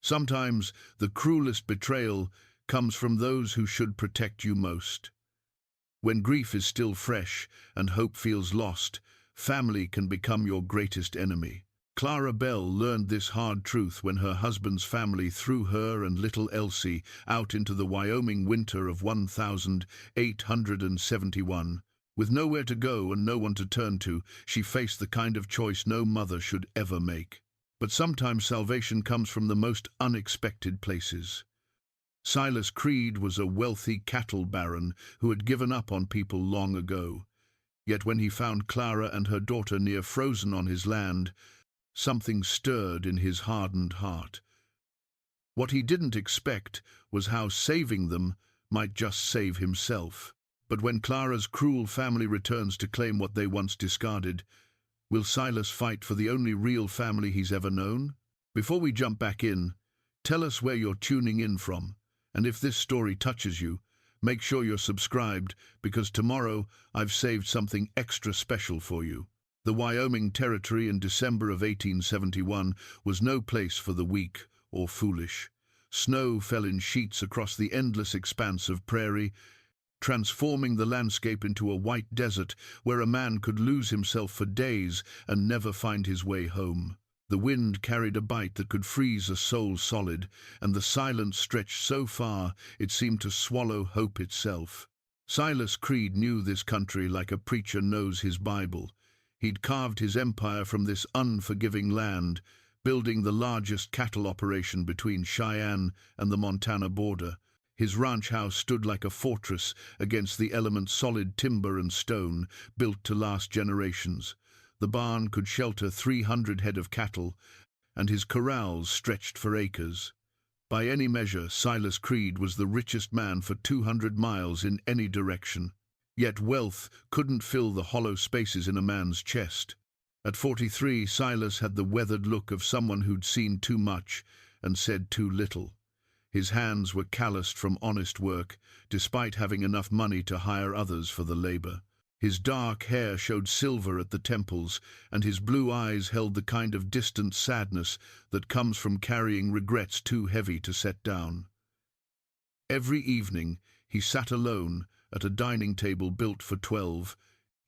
Sometimes the cruelest betrayal comes from those who should protect you most. When grief is still fresh and hope feels lost, family can become your greatest enemy. Clara Bell learned this hard truth when her husband's family threw her and little Elsie out into the Wyoming winter of 1871. With nowhere to go and no one to turn to, she faced the kind of choice no mother should ever make. But sometimes salvation comes from the most unexpected places. Silas Creed was a wealthy cattle baron who had given up on people long ago. Yet when he found Clara and her daughter near frozen on his land, something stirred in his hardened heart. What he didn't expect was how saving them might just save himself. But when Clara's cruel family returns to claim what they once discarded, will Silas fight for the only real family he's ever known? Before we jump back in, tell us where you're tuning in from, and if this story touches you, make sure you're subscribed, because tomorrow I've saved something extra special for you. The Wyoming Territory in December of 1871 was no place for the weak or foolish. Snow fell in sheets across the endless expanse of prairie, transforming the landscape into a white desert where a man could lose himself for days and never find his way home. The wind carried a bite that could freeze a soul solid, and the silence stretched so far it seemed to swallow hope itself. Silas Creed knew this country like a preacher knows his Bible. He'd carved his empire from this unforgiving land, building the largest cattle operation between Cheyenne and the Montana border. His ranch house stood like a fortress against the elements, solid timber and stone, built to last generations. The barn could shelter 300 head of cattle, and his corrals stretched for acres. By any measure, Silas Creed was the richest man for 200 miles in any direction. Yet wealth couldn't fill the hollow spaces in a man's chest. At 43, Silas had the weathered look of someone who'd seen too much and said too little. His hands were calloused from honest work, despite having enough money to hire others for the labor. His dark hair showed silver at the temples, and his blue eyes held the kind of distant sadness that comes from carrying regrets too heavy to set down. Every evening, he sat alone at a dining table built for 12,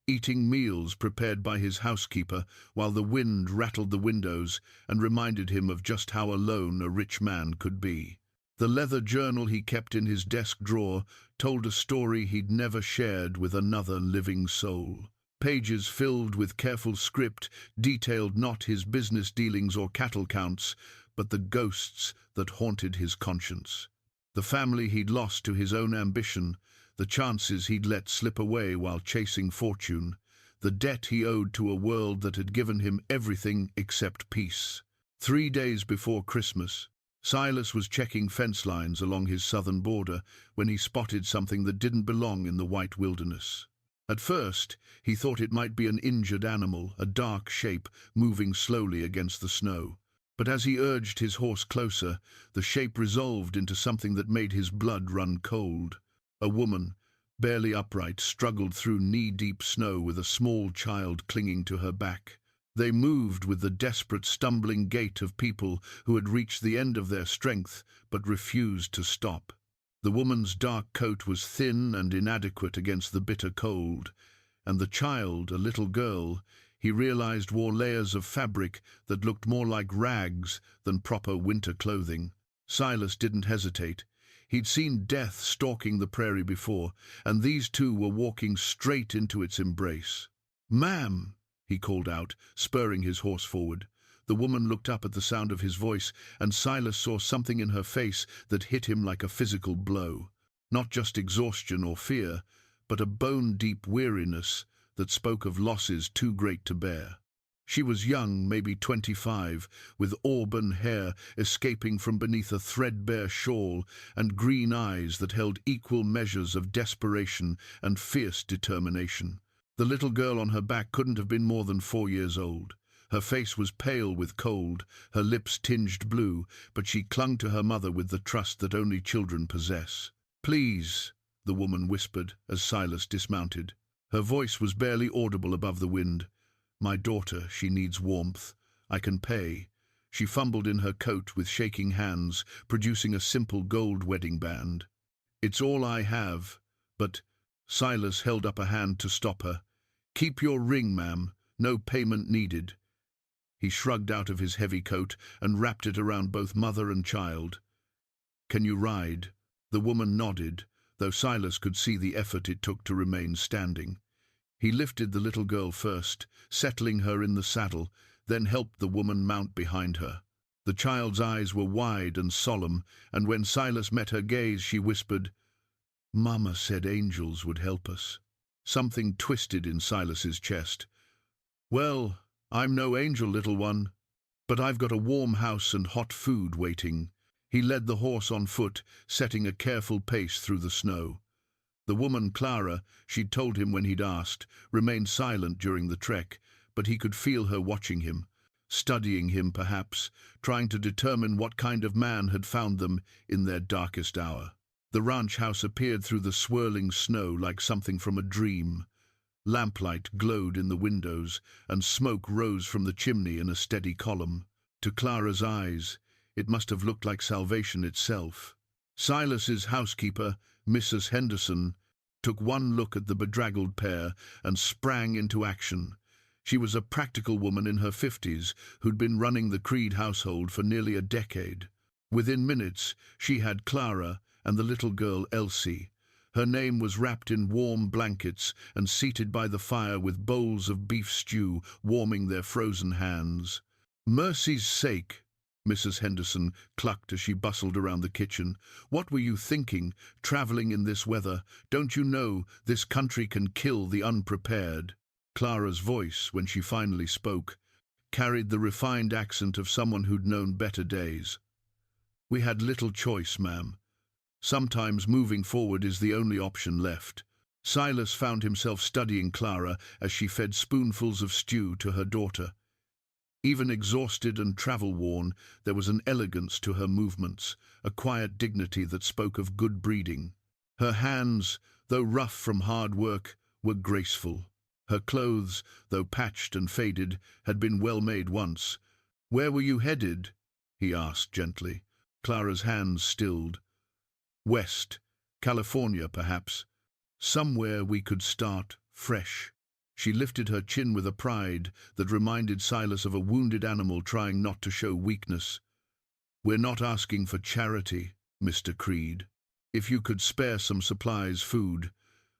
eating meals prepared by his housekeeper while the wind rattled the windows and reminded him of just how alone a rich man could be. The leather journal he kept in his desk drawer told a story he'd never shared with another living soul. Pages filled with careful script detailed not his business dealings or cattle counts, but the ghosts that haunted his conscience. The family he'd lost to his own ambition, the chances he'd let slip away while chasing fortune, the debt he owed to a world that had given him everything except peace. 3 days before Christmas, Silas was checking fence lines along his southern border when he spotted something that didn't belong in the white wilderness. At first, he thought it might be an injured animal, a dark shape moving slowly against the snow. But as he urged his horse closer, the shape resolved into something that made his blood run cold. A woman, barely upright, struggled through knee-deep snow with a small child clinging to her back. They moved with the desperate, stumbling gait of people who had reached the end of their strength but refused to stop. The woman's dark coat was thin and inadequate against the bitter cold, and the child, a little girl, he realized wore layers of fabric that looked more like rags than proper winter clothing. Silas didn't hesitate. He'd seen death stalking the prairie before, and these two were walking straight into its embrace. "Ma'am," he called out, spurring his horse forward. The woman looked up at the sound of his voice, and Silas saw something in her face that hit him like a physical blow. Not just exhaustion or fear, but a bone-deep weariness that spoke of losses too great to bear. She was young, maybe 25, with auburn hair escaping from beneath a threadbare shawl and green eyes that held equal measures of desperation and fierce determination. The little girl on her back couldn't have been more than 4 years old. Her face was pale with cold, her lips tinged blue, but she clung to her mother with the trust that only children possess. "Please," the woman whispered as Silas dismounted. Her voice was barely audible above the wind. "My daughter, she needs warmth. I can pay." She fumbled in her coat with shaking hands, producing a simple gold wedding band. "It's all I have, but—" Silas held up a hand to stop her. "Keep your ring, ma'am. No payment needed." He shrugged out of his heavy coat and wrapped it around both mother and child. "Can you ride?" The woman nodded, though Silas could see the effort it took to remain standing. He lifted the little girl first, settling her in the saddle, then helped the woman mount behind her. The child's eyes were wide and solemn, and when Silas met her gaze, she whispered, "Mama said angels would help us." Something twisted in Silas's chest. "Well, I'm no angel, little one, but I've got a warm house and hot food waiting." He led the horse on foot, setting a careful pace through the snow. The woman, Clara, she'd told him when he'd asked, remained silent during the trek, but he could feel her watching him, studying him perhaps, trying to determine what kind of man had found them in their darkest hour. The ranch house appeared through the swirling snow like something from a dream. Lamplight glowed in the windows, and smoke rose from the chimney in a steady column. To Clara's eyes, it must have looked like salvation itself. Silas's housekeeper, Mrs. Henderson, took one look at the bedraggled pair and sprang into action. She was a practical woman in her 50s who'd been running the Creed household for nearly a decade. Within minutes, she had Clara and the little girl Elsie. Her name was wrapped in warm blankets and seated by the fire with bowls of beef stew warming their frozen hands. "Mercy's sake," Mrs. Henderson clucked as she bustled around the kitchen. "What were you thinking, traveling in this weather? Don't you know this country can kill the unprepared?" Clara's voice, when she finally spoke, carried the refined accent of someone who'd known better days. "We had little choice, ma'am. Sometimes moving forward is the only option left." Silas found himself studying Clara as she fed spoonfuls of stew to her daughter. Even exhausted and travel-worn, there was an elegance to her movements, a quiet dignity that spoke of good breeding. Her hands, though rough from hard work, were graceful. Her clothes, though patched and faded, had been well made once. "Where were you headed?" he asked gently. Clara's hands stilled. "West, California, perhaps. Somewhere we could start fresh." She lifted her chin with a pride that reminded Silas of a wounded animal trying not to show weakness. "We're not asking for charity, Mr. Creed. If you could spare some supplies, food,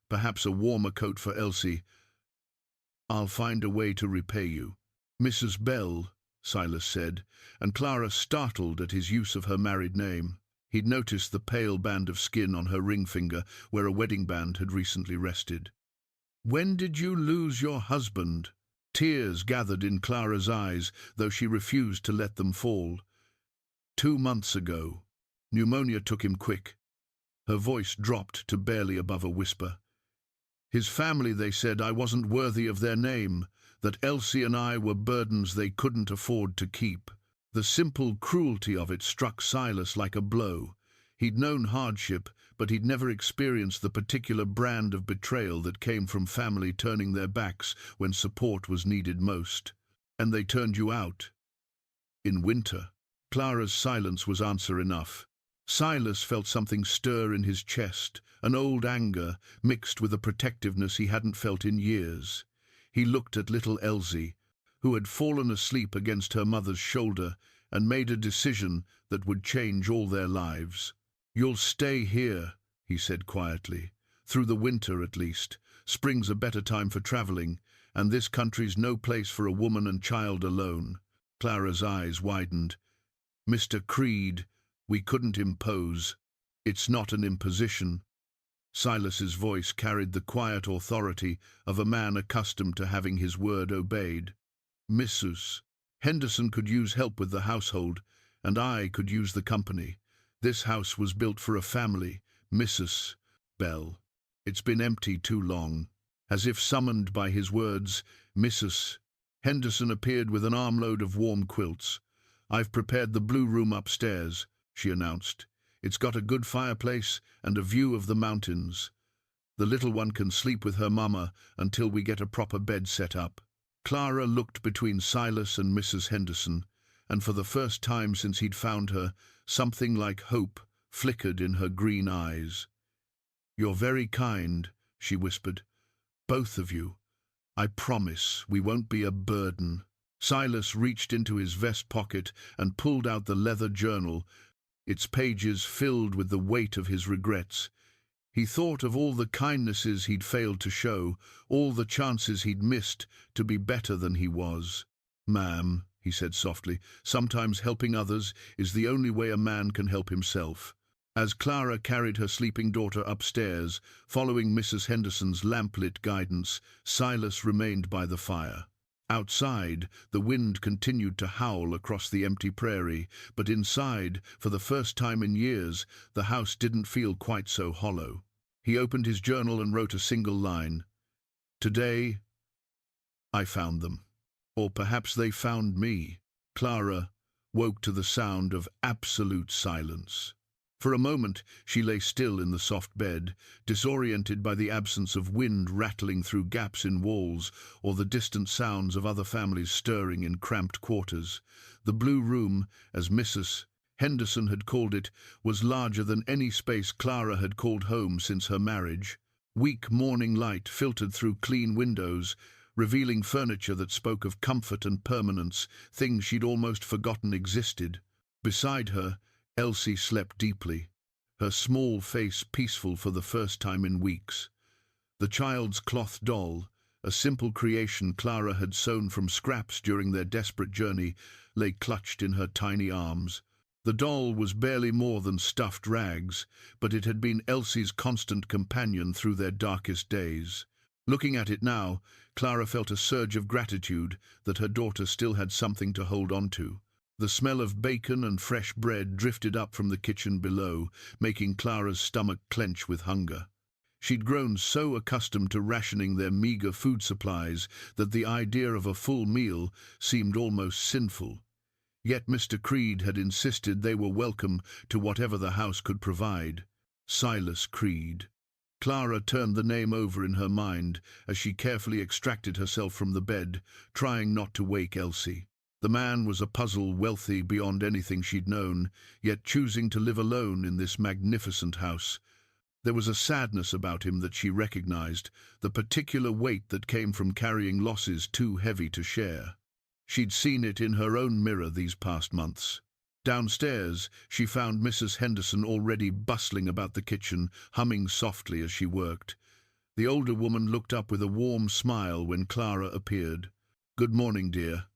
perhaps a warmer coat for Elsie, I'll find a way to repay you." "Mrs. Bell," Silas said, and Clara startled at his use of her married name. He'd noticed the pale band of skin on her ring finger where a wedding band had recently rested. "When did you lose your husband?" Tears gathered in Clara's eyes, though she refused to let them fall. 2 months ago. Pneumonia took him quick." Her voice dropped to barely above a whisper. "His family, they said I wasn't worthy of their name, that Elsie and I were burdens they couldn't afford to keep." The simple cruelty of it struck Silas like a blow. He'd known hardship, but he'd never experienced the particular brand of betrayal that came from family turning their backs when support was needed most. "And they turned you out?" "In winter." Clara's silence was answer enough. Silas felt something stir in his chest, an old anger mixed with a protectiveness he hadn't felt in years. He looked at little Elsie, who had fallen asleep against her mother's shoulder, and made a decision that would change all their lives. "You'll stay here," he said quietly, "through the winter at least. Spring's a better time for traveling, and this country's no place for a woman and child alone." Clara's eyes widened. "Mr. Creed, we couldn't impose. It's not an imposition." Silas's voice carried the quiet authority of a man accustomed to having his word obeyed. "Mrs. Henderson could use help with the household, and I could use the company. This house was built for a family, Mrs. Bell. It's been empty too long." As if summoned by his words, Mrs. Henderson appeared with an armload of warm quilts. "I've prepared the blue room upstairs," she announced. "It's got a good fireplace and a view of the mountains. The little one can sleep with her mama until we get a proper bed set up." Clara looked between Silas and Mrs. Henderson, and for the first time since he'd found her, something like hope flickered in her green eyes. "You're very kind," she whispered. "Both of you. I promise we won't be a burden." Silas reached into his vest pocket and pulled out the leather journal, its pages filled with the weight of his regrets. He thought of all the kindnesses he'd failed to show, all the chances he'd missed to be better than he was. "Ma'am," he said softly, "sometimes helping others is the only way a man can help himself." As Clara carried her sleeping daughter upstairs, following Mrs. Henderson's lamplit guidance, Silas remained by the fire. Outside, the wind continued to howl across the empty prairie, but inside, for the first time in years, the house didn't feel quite so hollow. He opened his journal and wrote a single line. "Today, I found them. Or perhaps they found me." Clara woke to the sound of absolute silence. For a moment, she lay still in the soft bed, disoriented by the absence of wind rattling through gaps in walls or the distant sounds of other families stirring in cramped quarters. The blue room, as Mrs. Henderson had called it, was larger than any space Clara had called home since her marriage. Weak morning light filtered through clean windows, revealing furniture that spoke of comfort and permanence, things she'd almost forgotten existed. Beside her, Elsie slept deeply, her small face peaceful for the first time in weeks. The child's cloth doll, a simple creation Clara had sewn from scraps during their desperate journey, lay clutched in her tiny arms. The doll was barely more than stuffed rags, but it had been Elsie's constant companion through their darkest days. Looking at it now, Clara felt a surge of gratitude that her daughter still had something to hold on to. The smell of bacon and fresh bread drifted up from the kitchen below, making Clara's stomach clench with hunger. She'd grown so accustomed to rationing their meager food supplies that the idea of a full meal seemed almost sinful. Yet Mr. Creed had insisted they were welcome to whatever the house could provide. Silas Creed. Clara turned the name over in her mind as she carefully extracted herself from the bed, trying not to wake Elsie. The man was a puzzle, wealthy beyond anything she'd known, yet choosing to live alone in this magnificent house. There was a sadness about him that she recognized, the particular weight that came from carrying losses too heavy to share. She'd seen it in her own mirror these past months. Downstairs, she found Mrs. Henderson already bustling about the kitchen, humming softly as she worked. The older woman looked up with a warm smile when Clara appeared. "Good morning, dear.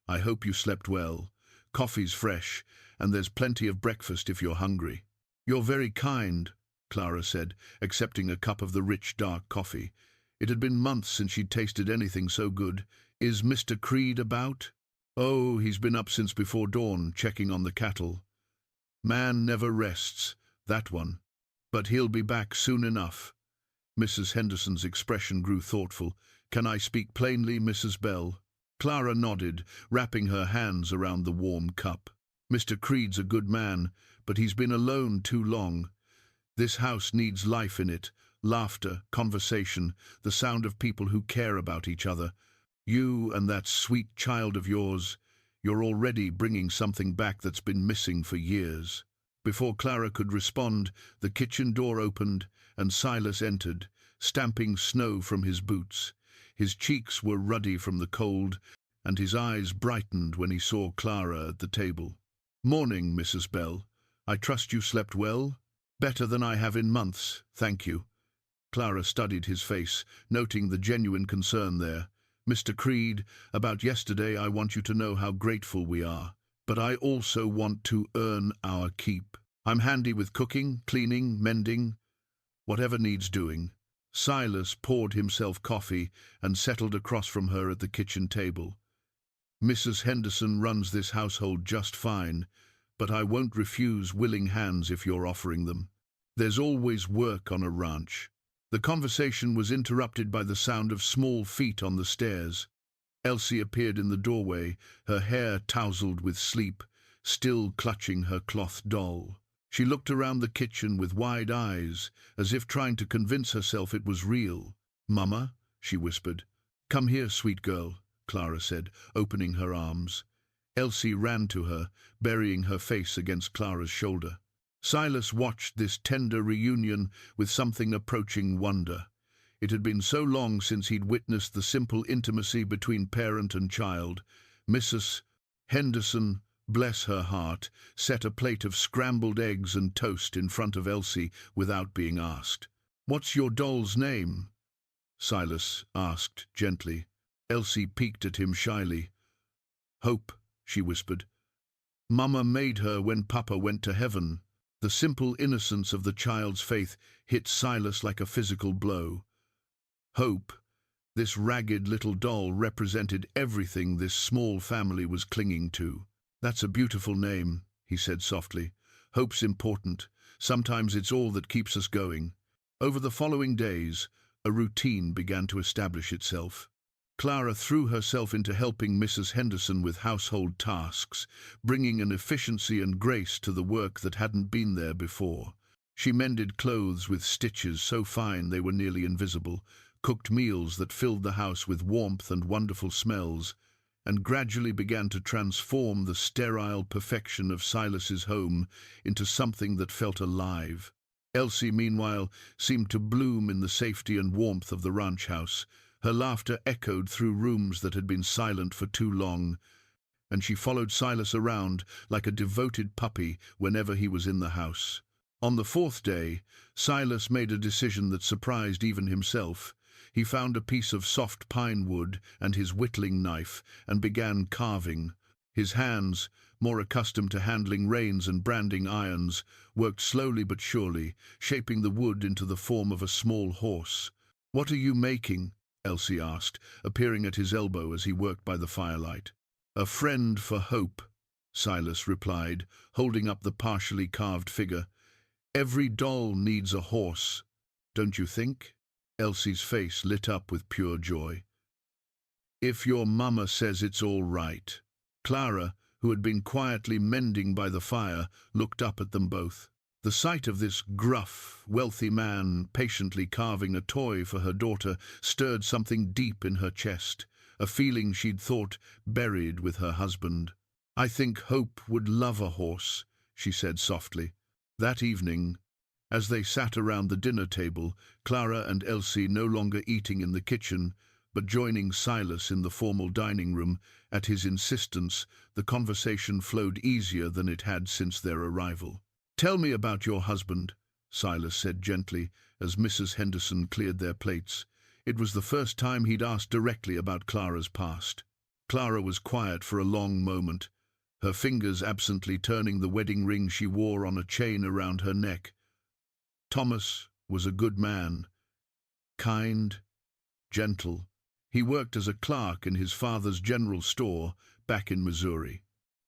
I hope you slept well. Coffee's fresh, and there's plenty of breakfast if you're hungry." "You're very kind," Clara said, accepting a cup of the rich, dark coffee. It had been months since she'd tasted anything so good. "Is Mr. Creed about?" "Oh, he's been up since before dawn, checking on the cattle. Man never rests, that one. But he'll be back soon enough." Mrs. Henderson's expression grew thoughtful. "Can I speak plainly, Mrs. Bell?" Clara nodded, wrapping her hands around the warm cup. "Mr. Creed's a good man, but he's been alone too long. This house needs life in it, laughter, conversation, the sound of people who care about each other. You and that sweet child of yours, you're already bringing something back that's been missing for years." Before Clara could respond, the kitchen door opened and Silas entered, stamping snow from his boots. His cheeks were ruddy from the cold, and his eyes brightened when he saw Clara at the table. "Morning, Mrs. Bell. I trust you slept well?" "Better than I have in months, thank you." Clara studied his face, noting the genuine concern there. "Mr. Creed, about yesterday I want you to know how grateful we are. But I also want to earn our keep. I'm handy with cooking, cleaning, mending, whatever needs doing." Silas poured himself coffee and settled across from her at the kitchen table. "Mrs. Henderson runs this household just fine, but I won't refuse willing hands if you're offering them. There's always work on a ranch." The conversation was interrupted by the sound of small feet on the stairs. Elsie appeared in the doorway, her hair tousled with sleep, still clutching her cloth doll. She looked around the kitchen with wide eyes, as if trying to convince herself it was real. "Mama," she whispered. "Come here, sweet girl," Clara said, opening her arms. Elsie ran to her, burying her face against Clara's shoulder. Silas watched this tender reunion with something approaching wonder. It had been so long since he'd witnessed the simple intimacy between parent and child. Mrs. Henderson, bless her heart, set a plate of scrambled eggs and toast in front of Elsie without being asked. "What's your doll's name?" Silas asked gently. Elsie peeked at him shyly. "Hope," she whispered. "Mama made her when Papa went to heaven." The simple innocence of the child's faith hit Silas like a physical blow. Hope, this ragged little doll, represented everything this small family was clinging to. "That's a beautiful name," he said softly. "Hope's important. Sometimes it's all that keeps us going." Over the following days, a routine began to establish itself. Clara threw herself into helping Mrs. Henderson with household tasks, bringing an efficiency and grace to the work that hadn't been there before. She mended clothes with stitches so fine they were nearly invisible, cooked meals that filled the house with warmth and wonderful smells, and gradually began to transform the sterile perfection of Silas's home into something that felt alive. Elsie, meanwhile, seemed to bloom in the safety and warmth of the ranch house. Her laughter echoed through rooms that had been silent for too long, and she followed Silas around like a devoted puppy whenever he was in the house. On the fourth day, Silas made a decision that surprised even himself. He found a piece of soft pine wood and his whittling knife and began carving. His hands, more accustomed to handling reins and branding irons, worked slowly but surely, shaping the wood into the form of a small horse. "What are you making?" Elsie asked, appearing at his elbow as he worked by the firelight. "A friend for Hope," Silas replied, holding up the partially carved figure. "Every doll needs a horse, don't you think?" Elsie's face lit up with pure joy. "If your mama says it's all right." Clara, who had been quietly mending by the fire, looked up at them both. The sight of this gruff, wealthy man patiently carving a toy for her daughter stirred something deep in her chest, a feeling she'd thought buried with her husband. "I think Hope would love a horse," she said softly. That evening, as they sat around the dinner table, Clara and Elsie no longer eating in the kitchen, but joining Silas in the formal dining room, at his insistence, the conversation flowed easier than it had since their arrival. "Tell me about your husband," Silas said gently, as Mrs. Henderson cleared their plates. It was the first time he'd asked directly about Clara's past. Clara was quiet for a long moment, her fingers absently turning the wedding ring she wore on a chain around her neck. "Thomas was a good man, kind, gentle. He worked as a clerk in his father's general store back in Missouri.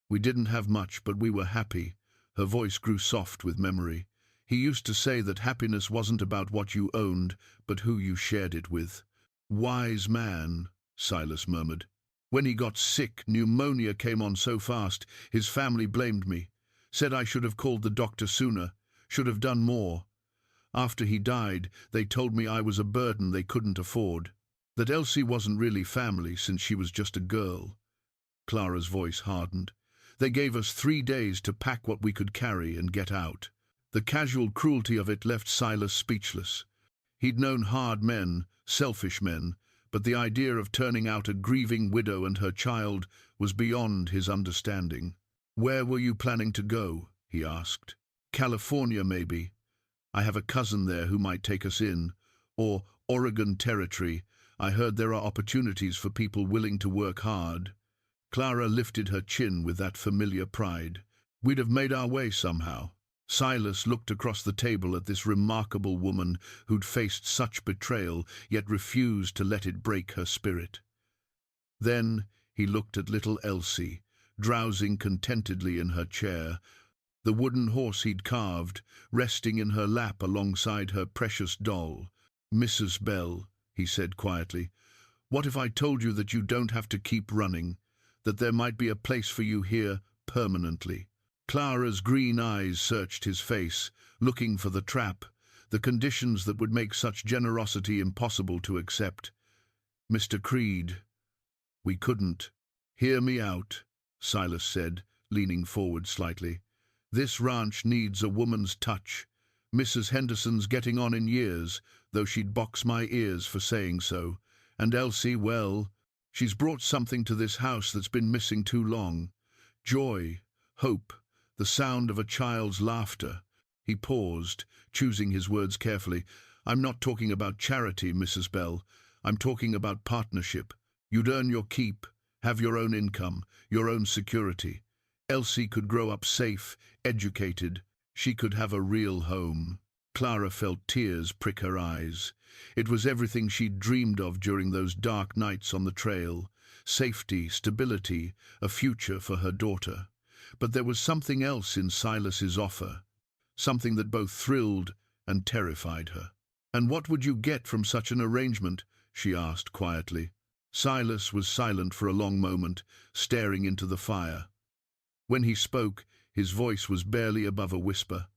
We didn't have much, but we were happy." Her voice grew soft with memory. "He used to say that happiness wasn't about what you owned, but who you shared it with." "Wise man," Silas murmured. "When he got sick, pneumonia came on so fast, his family blamed me. Said I should have called the doctor sooner, should have done more. After he died, they told me I was a burden they couldn't afford. That Elsie wasn't really family since she was just a girl." Clara's voice hardened. "They gave us 3 days to pack what we could carry and get out." The casual cruelty of it left Silas speechless. He'd known hard men, selfish men, but the idea of turning out a grieving widow and her child was beyond his understanding. "Where were you planning to go?" he asked. "California, maybe. I have a cousin there who might take us in. Or Oregon Territory. I heard there are opportunities for people willing to work hard." Clara lifted her chin with that familiar pride. "We'd have made our way somehow." Silas looked across the table at this remarkable woman who'd faced such betrayal, yet refused to let it break her spirit. Then he looked at little Elsie, drowsing contentedly in her chair, the wooden horse he'd carved, resting in her lap alongside her precious doll. "Mrs. Bell," he said quietly, "what if I told you that you don't have to keep running, that there might be a place for you here permanently?" Clara's green eyes searched his face, looking for the trap, the conditions that would make such generosity impossible to accept. "Mr. Creed, we couldn't. Hear me out. Silas said, leaning forward slightly. This ranch needs a woman's touch. Mrs. Henderson's getting on in years, though she'd box my ears for saying so. And Elsie, well, she's brought something to this house that's been missing too long. Joy, hope, the sound of a child's laughter. He paused, choosing his words carefully. I'm not talking about charity, Mrs. Bell. I'm talking about partnership. You'd earn your keep, have your own income, your own security. Elsie could grow up safe, educated. She could have a real home. Clara felt tears prick her eyes. It was everything she'd dreamed of during those dark nights on the trail. Safety, stability, a future for her daughter. But there was something else in Silas's offer, something that both thrilled and terrified her. "And what would you get from such an arrangement?" she asked quietly. Silas was silent for a long moment, staring into the fire. When he spoke, his voice was barely above a whisper.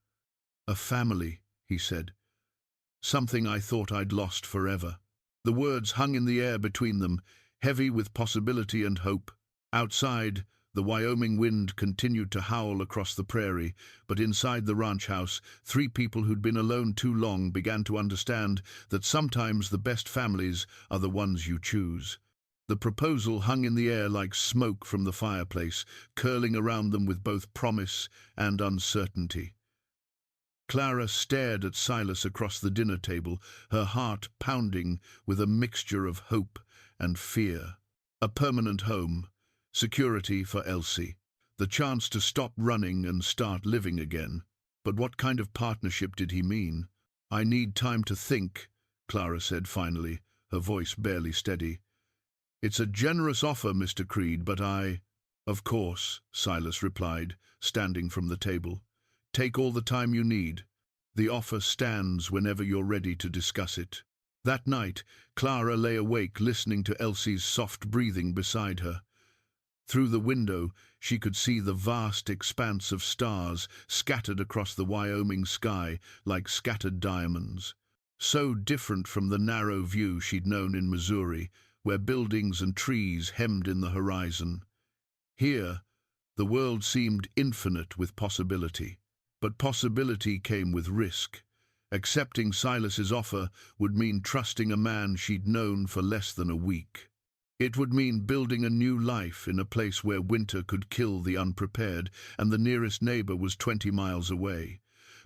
"A family," he said. "Something I thought I'd lost forever." The words hung in the air between them, heavy with possibility and hope. Outside, the Wyoming wind continued to howl across the prairie, but inside the ranch house, three people who'd been alone too long began to understand that sometimes the best families are the ones you choose. The proposal hung in the air like smoke from the fireplace, curling around them with both promise and uncertainty. Clara stared at Silas across the dinner table, her heart pounding with a mixture of hope and fear. A permanent home, security for Elsie, the chance to stop running and start living again. But what kind of partnership did he mean? "I need time to think," Clara said finally, her voice barely steady. "It's a generous offer, Mr. Creed, but I—" "Of course," Silas replied, standing from the table. "Take all the time you need. The offer stands whenever you're ready to discuss it." That night, Clara lay awake listening to Elsie's soft breathing beside her. Through the window, she could see the vast expanse of stars scattered across the Wyoming sky like scattered diamonds. So different from the narrow view she'd known in Missouri, where buildings and trees hemmed in the horizon. Here, the world seemed infinite with possibility. But possibility came with risk. Accepting Silas's offer would mean trusting a man she'd known for less than a week. It would mean building a new life in a place where winter could kill the unprepared, and the nearest neighbor was 20 miles away.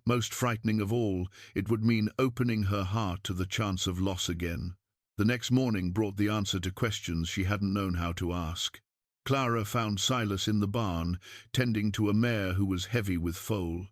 Most frightening of all, it would mean opening her heart to the chance of loss again. The next morning brought the answer to questions she hadn't known how to ask. Clara found Silas in the barn, tending to a mare who was heavy with foal.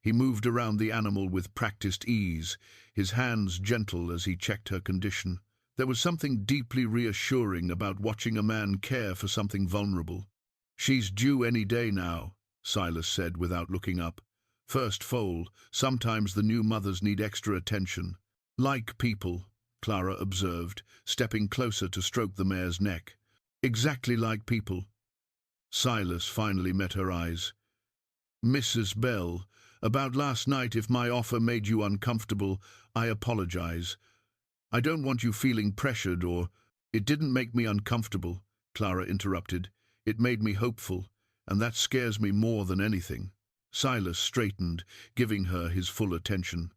He moved around the animal with practiced ease, his hands gentle as he checked her condition. There was something deeply reassuring about watching a man care for something vulnerable. "She's due any day now," Silas said without looking up. "First foal, sometimes the new mothers need extra attention." "Like people," Clara observed, stepping closer to stroke the mare's neck. "Exactly like people." Silas finally met her eyes. "Mrs. Bell, about last night, if my offer made you uncomfortable, I apologize. I don't want you feeling pressured or—" "It didn't make me uncomfortable," Clara interrupted. "It made me hopeful, and that scares me more than anything." Silas straightened, giving her his full attention.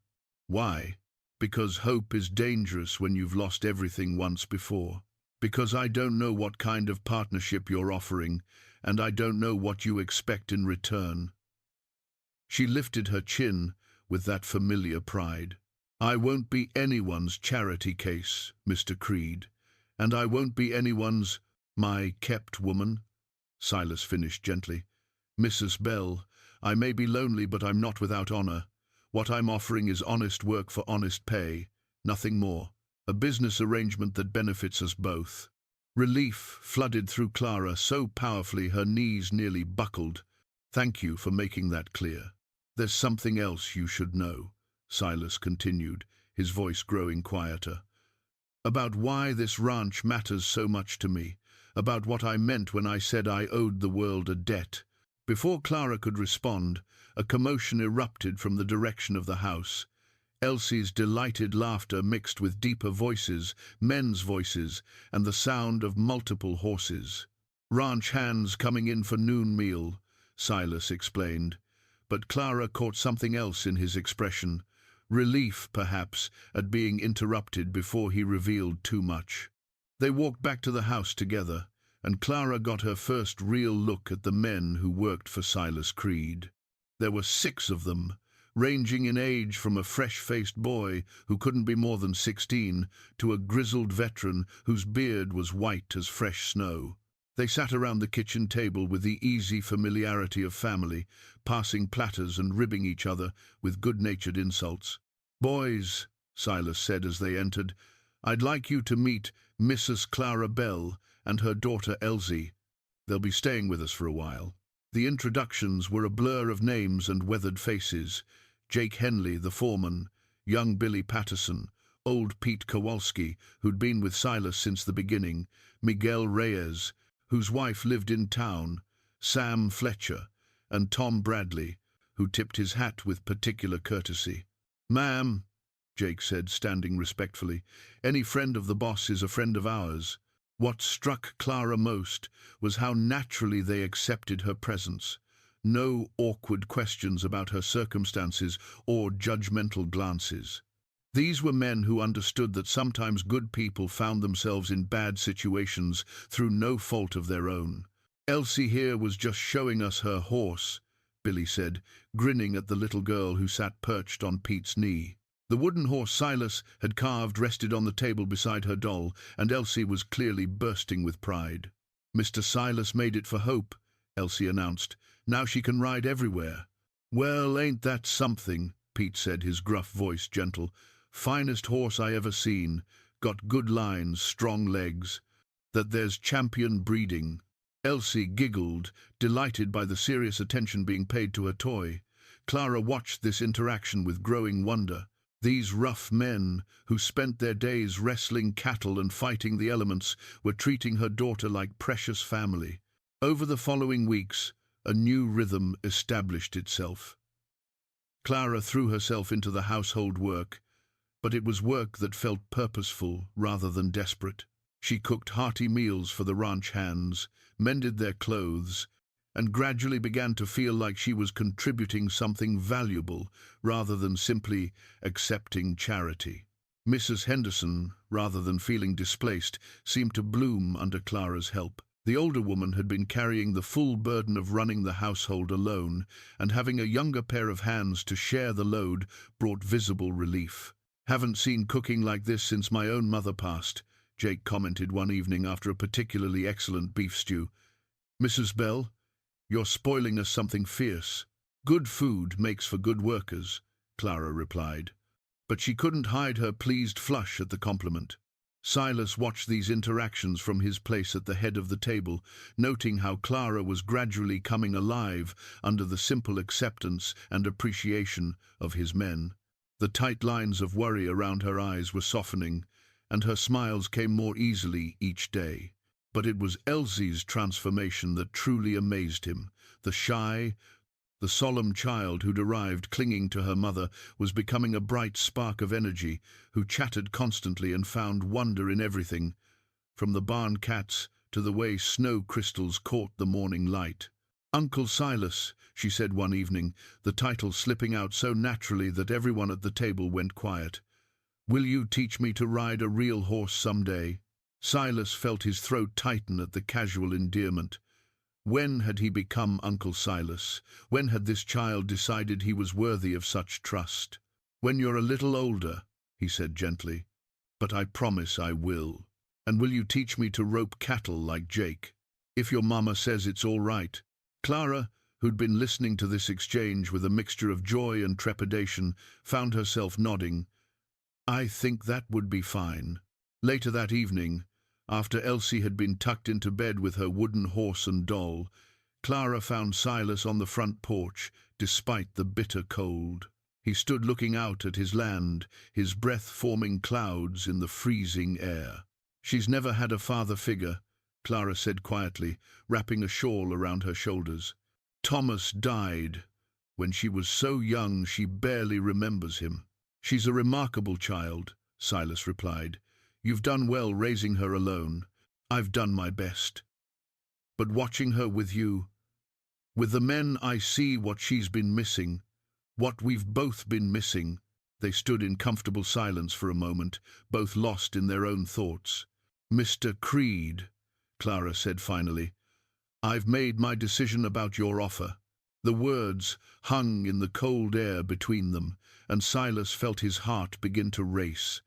"Why?" "Because hope is dangerous when you've lost everything once before. Because I don't know what kind of partnership you're offering, and I don't know what you expect in return." She lifted her chin with that familiar pride. "I won't be anyone's charity case, Mr. Creed, and I won't be anyone's—" "My kept woman," Silas finished gently. "Mrs. Bell, I may be lonely, but I'm not without honor. What I'm offering is honest work for honest pay, nothing more. A business arrangement that benefits us both." Relief flooded through Clara so powerfully her knees nearly buckled. "Thank you for making that clear. There's something else you should know," Silas continued, his voice growing quieter. "About why this ranch matters so much to me, about what I meant when I said I owed the world a debt." Before Clara could respond, a commotion erupted from the direction of the house. Elsie's delighted laughter mixed with deeper voices, men's voices, and the sound of multiple horses. Ranch hands coming in for noon meal, Silas explained. But Clara caught something else in his expression. Relief, perhaps, at being interrupted before he revealed too much. They walked back to the house together, and Clara got her first real look at the men who worked for Silas Creed. There were 6 of them, ranging in age from a fresh-faced boy who couldn't be more than 16 to a grizzled veteran whose beard was white as fresh snow. They sat around the kitchen table with the easy familiarity of family, passing platters and ribbing each other with good-natured insults. "Boys," Silas said as they entered, "I'd like you to meet Mrs. Clara Bell and her daughter Elsie. They'll be staying with us for a while." The introductions were a blur of names and weathered faces. Jake Henley, the foreman, young Billy Patterson, old Pete Kowalski, who'd been with Silas since the beginning, Miguel Reyes, whose wife lived in town, Sam Fletcher, and Tom Bradley, who tipped his hat with particular courtesy. "Ma'am," Jake said, standing respectfully, "any friend of the boss is a friend of ours." What struck Clara most was how naturally they accepted her presence. No awkward questions about her circumstances or judgmental glances. These were men who understood that sometimes good people found themselves in bad situations through no fault of their own. "Elsie here was just showing us her horse," Billy said, grinning at the little girl who sat perched on Pete's knee. The wooden horse Silas had carved rested on the table beside her doll, and Elsie was clearly bursting with pride. "Mr. Silas made it for Hope," Elsie announced. "Now she can ride everywhere." "Well, ain't that something?" Pete said, his gruff voice gentle. "Finest horse I ever seen. Got good lines, strong legs. That there's champion breeding." Elsie giggled, delighted by the serious attention being paid to her toy. Clara watched this interaction with growing wonder. These rough men, who spent their days wrestling cattle and fighting the elements, were treating her daughter like precious family. Over the following weeks, a new rhythm established itself. Clara threw herself into the household work, but it was work that felt purposeful rather than desperate. She cooked hearty meals for the ranch hands, mended their clothes, and gradually began to feel like she was contributing something valuable rather than simply accepting charity. Mrs. Henderson, rather than feeling displaced, seemed to bloom under Clara's help. The older woman had been carrying the full burden of running the household alone, and having a younger pair of hands to share the load brought visible relief. "Haven't seen cooking like this since my own mother passed," Jake commented one evening after a particularly excellent beef stew. "Mrs. Bell, you're spoiling us something fierce." "Good food makes for good workers," Clara replied. But she couldn't hide her pleased flush at the compliment. Silas watched these interactions from his place at the head of the table, noting how Clara was gradually coming alive under the simple acceptance and appreciation of his men. The tight lines of worry around her eyes were softening, and her smiles came more easily each day. But it was Elsie's transformation that truly amazed him. The shy, the solemn child who'd arrived clinging to her mother was becoming a bright spark of energy, who chatted constantly and found wonder in everything, from the barn cats to the way snow crystals caught the morning light. "Uncle Silas," she said one evening, the title slipping out so naturally that everyone at the table went quiet. "Will you teach me to ride a real horse someday?" Silas felt his throat tighten at the casual endearment. When had he become Uncle Silas? When had this child decided he was worthy of such trust? "When you're a little older," he said gently. "But I promise I will. And will you teach me to rope cattle like Jake? If your mama says it's all right." Clara, who'd been listening to this exchange with a mixture of joy and trepidation, found herself nodding. "I think that would be fine." Later that evening, after Elsie had been tucked into bed with her wooden horse and doll, Clara found Silas on the front porch, despite the bitter cold. He stood looking out at his land, his breath forming clouds in the freezing air. "She's never had a father figure," Clara said quietly, wrapping a shawl around her shoulders. "Thomas died when she was so young she barely remembers him." "She's a remarkable child," Silas replied. "You've done well raising her alone. I've done my best." But watching her with you, with the men, I see what she's been missing, what we've both been missing." They stood in comfortable silence for a moment, both lost in their own thoughts. "Mr. Creed," Clara said finally, "I've made my decision about your offer." The words hung in the cold air between them, and Silas felt his heart begin to race.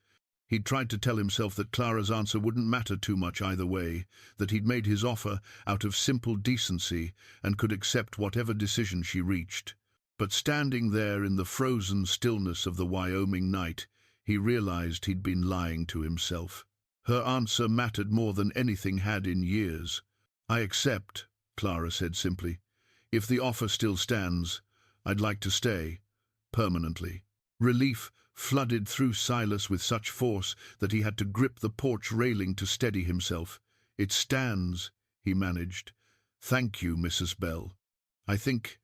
He'd tried to tell himself that Clara's answer wouldn't matter too much either way, that he'd made his offer out of simple decency and could accept whatever decision she reached. But standing there in the frozen stillness of the Wyoming night, he realized he'd been lying to himself. Her answer mattered more than anything had in years. "I accept," Clara said simply. "If the offer still stands, I'd like to stay, permanently." Relief flooded through Silas with such force that he had to grip the porch railing to steady himself. "It stands," he managed. "Thank you, Mrs. Bell. I think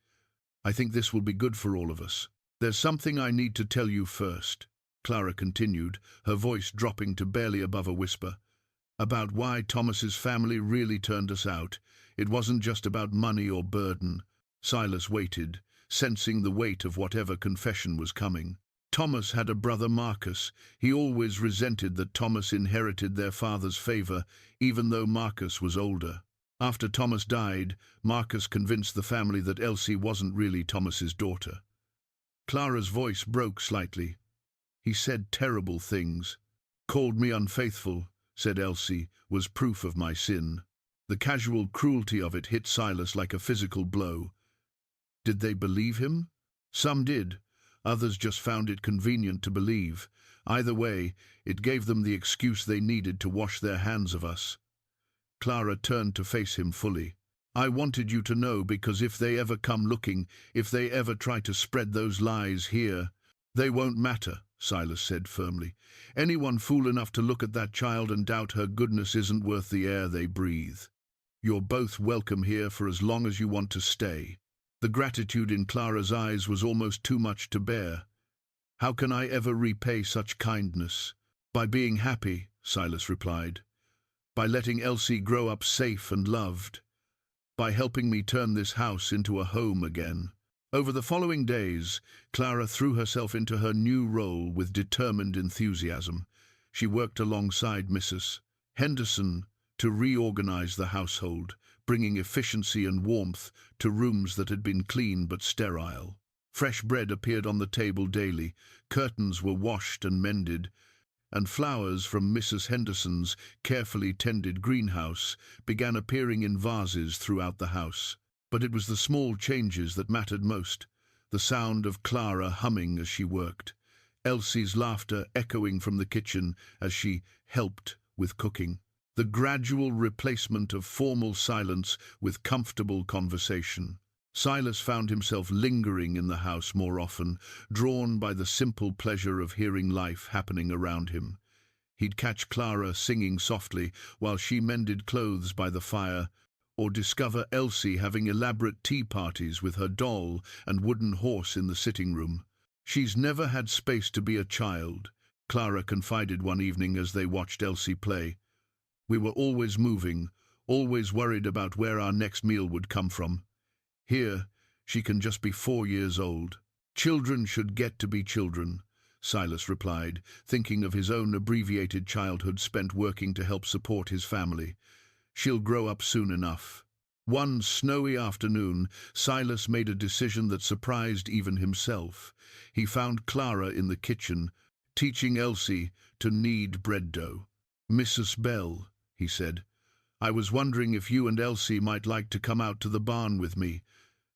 this will be good for all of us." "There's something I need to tell you first," Clara continued, her voice dropping to barely above a whisper. "About why Thomas's family really turned us out. It wasn't just about money or burden." Silas waited, sensing the weight of whatever confession was coming. Thomas had a brother, Marcus. He always resented that Thomas inherited their father's favor, even though Marcus was older. After Thomas died, Marcus convinced the family that Elsie wasn't really Thomas's daughter. Clara's voice broke slightly. "He said terrible things. Called me unfaithful," said Elsie, "was proof of my sin." The casual cruelty of it hit Silas like a physical blow. Did they believe him? Some did. Others just found it convenient to believe. Either way, it gave them the excuse they needed to wash their hands of us. Clara turned to face him fully. "I wanted you to know because if they ever come looking, if they ever try to spread those lies here—" "They won't matter," Silas said firmly. "Anyone fool enough to look at that child and doubt her goodness isn't worth the air they breathe. You're both welcome here for as long as you want to stay." The gratitude in Clara's eyes was almost too much to bear. "How can I ever repay such kindness?" "By being happy," Silas replied. "By letting Elsie grow up safe and loved. By helping me turn this house into a home again." Over the following days, Clara threw herself into her new role with determined enthusiasm. She worked alongside Mrs. Henderson to reorganize the household, bringing efficiency and warmth to rooms that had been clean but sterile. Fresh bread appeared on the table daily, curtains were washed and mended, and flowers from Mrs. Henderson's carefully tended greenhouse began appearing in vases throughout the house. But it was the small changes that mattered most, the sound of Clara humming as she worked, Elsie's laughter echoing from the kitchen as she helped with cooking, the gradual replacement of formal silence with comfortable conversation. Silas found himself lingering in the house more often, drawn by the simple pleasure of hearing life happening around him. He'd catch Clara singing softly while she mended clothes by the fire, or discover Elsie having elaborate tea parties with her doll and wooden horse in the sitting room. "She's never had space to be a child," Clara confided one evening as they watched Elsie play. "We were always moving, always worried about where our next meal would come from. Here, she can just be 4 years old." "Children should get to be children," Silas replied, thinking of his own abbreviated childhood spent working to help support his family. "She'll grow up soon enough." One snowy afternoon, Silas made a decision that surprised even himself. He found Clara in the kitchen, teaching Elsie to knead bread dough. "Mrs. Bell," he said, "I was wondering if you and Elsie might like to come out to the barn with me.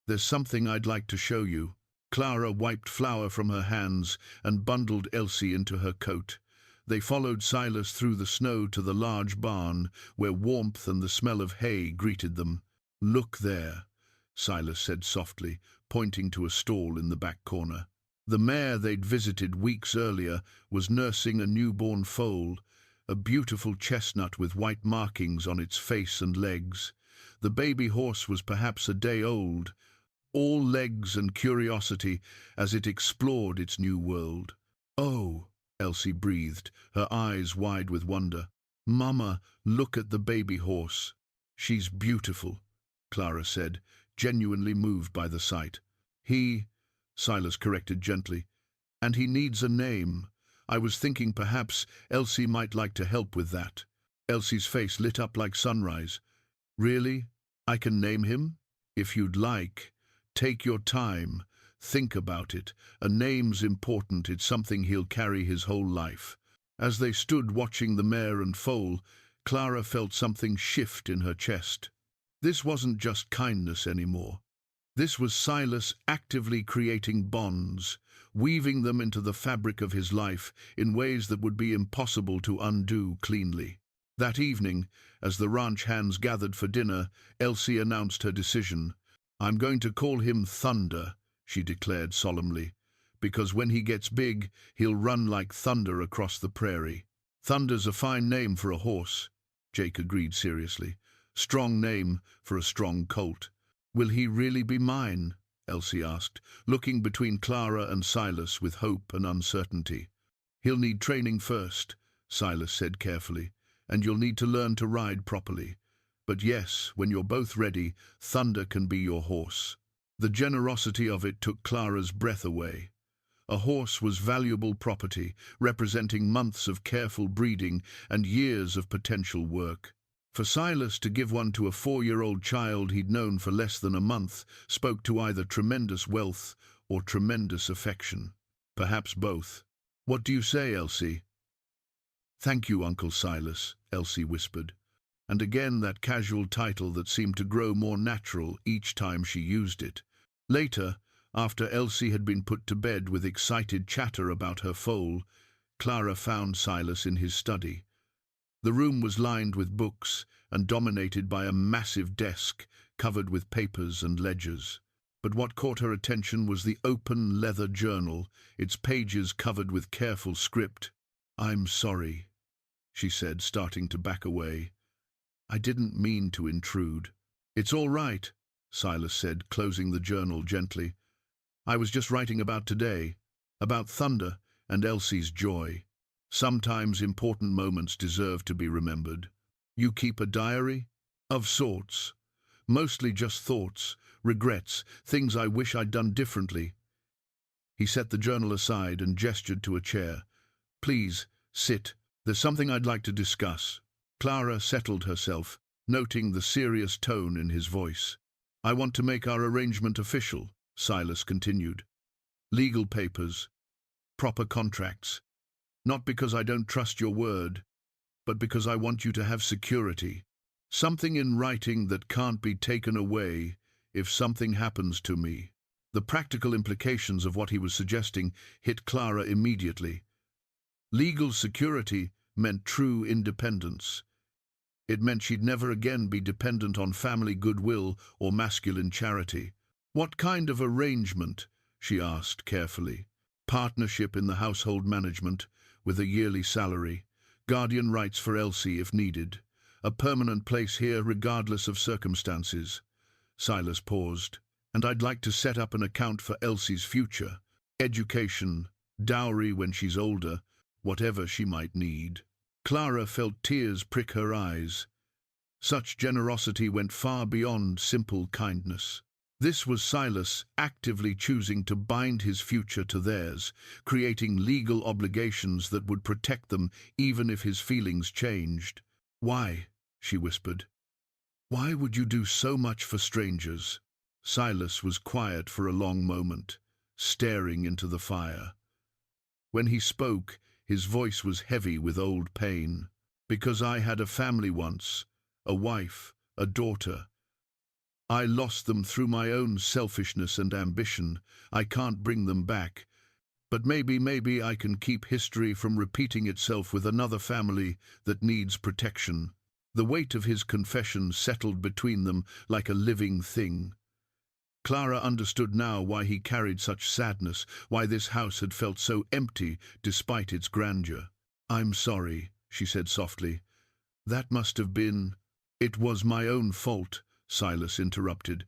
There's something I'd like to show you." Clara wiped flour from her hands and bundled Elsie into her coat. They followed Silas through the snow to the large barn, where warmth and the smell of hay greeted them. "Look there," Silas said softly, pointing to a stall in the back corner. The mare they'd visited weeks earlier was nursing a newborn foal, a beautiful chestnut with white markings on its face and legs. The baby horse was perhaps a day old, all legs and curiosity as it explored its new world. "Oh," Elsie breathed, her eyes wide with wonder. "Mama, look at the baby horse." She's beautiful, Clara said, genuinely moved by the sight. Silas corrected gently, and he needs a name. I was thinking perhaps Elsie might like to help with that. Elsie's face lit up like sunrise. Really? I can name him? If you'd like. Take your time. Think about it. A name's important. It's something he'll carry his whole life. As they stood watching the mare and foal, Clara felt something shift in her chest. This wasn't just kindness anymore. This was Silas actively creating bonds, weaving them into the fabric of his life in ways that would be impossible to undo cleanly. That evening, as the ranch hands gathered for dinner, Elsie announced her decision. "I'm going to call him Thunder," she declared solemnly, "because when he gets big, he'll run like thunder across the prairie." "Thunder's a fine name for a horse," Jake agreed seriously. "Strong name for a strong colt." "Will he really be mine?" Elsie asked, looking between Clara and Silas with hope and uncertainty. "He'll need training first," Silas said carefully, "and you'll need to learn to ride properly. But yes, when you're both ready, Thunder can be your horse." The generosity of it took Clara's breath away. A horse was valuable property, representing months of careful breeding and years of potential work. For Silas to give one to a 4-year-old child he'd known for less than a month spoke to either tremendous wealth or tremendous affection. Perhaps both. "What do you say, Elsie?" "Thank you, Uncle Silas," Elsie whispered. And again that casual title that seemed to grow more natural each time she used it. Later, after Elsie had been put to bed with excited chatter about her foal, Clara found Silas in his study. The room was lined with books and dominated by a massive desk covered with papers and ledgers. But what caught her attention was the open leather journal, its pages covered with careful script. "I'm sorry," she said, starting to back away. "I didn't mean to intrude." "It's all right," Silas said, closing the journal gently. "I was just writing about today, about Thunder and Elsie's joy. Sometimes important moments deserve to be remembered." "You keep a diary?" "Of sorts. Mostly just thoughts, regrets, things I wish I'd done differently." He set the journal aside and gestured to a chair. "Please, sit. There's something I'd like to discuss." Clara settled herself, noting the serious tone in his voice. "I want to make our arrangement official," Silas continued. "Legal papers, proper contracts. Not because I don't trust your word, but because I want you to have security. Something in writing that can't be taken away if something happens to me." The practical implications of what he was suggesting hit Clara immediately. Legal security meant true independence. It meant she'd never again be dependent on family goodwill or masculine charity. "What kind of arrangement?" she asked carefully. "Partnership in the household management, with a yearly salary, guardian rights for Elsie if needed, a permanent place here regardless of circumstances." Silas paused. "And I'd like to set up an account for Elsie's future, education, dowry when she's older, whatever she might need." Clara felt tears prick her eyes. Such generosity went far beyond simple kindness. This was Silas actively choosing to bind his future to theirs, creating legal obligations that would protect them even if his feelings changed. "Why?" she whispered. "Why would you do so much for strangers?" Silas was quiet for a long moment, staring into the fire. When he spoke, his voice was heavy with old pain. "Because I had a family once, a wife, a daughter. I lost them through my own selfishness and ambition. I can't bring them back. But maybe I can keep history from repeating itself with another family that needs protection." The weight of his confession settled between them like a living thing. Clara understood now why he carried such sadness, why this house had felt so empty despite its grandeur. "I'm sorry," she said softly. "That must have been—" "It was my own fault," Silas interrupted.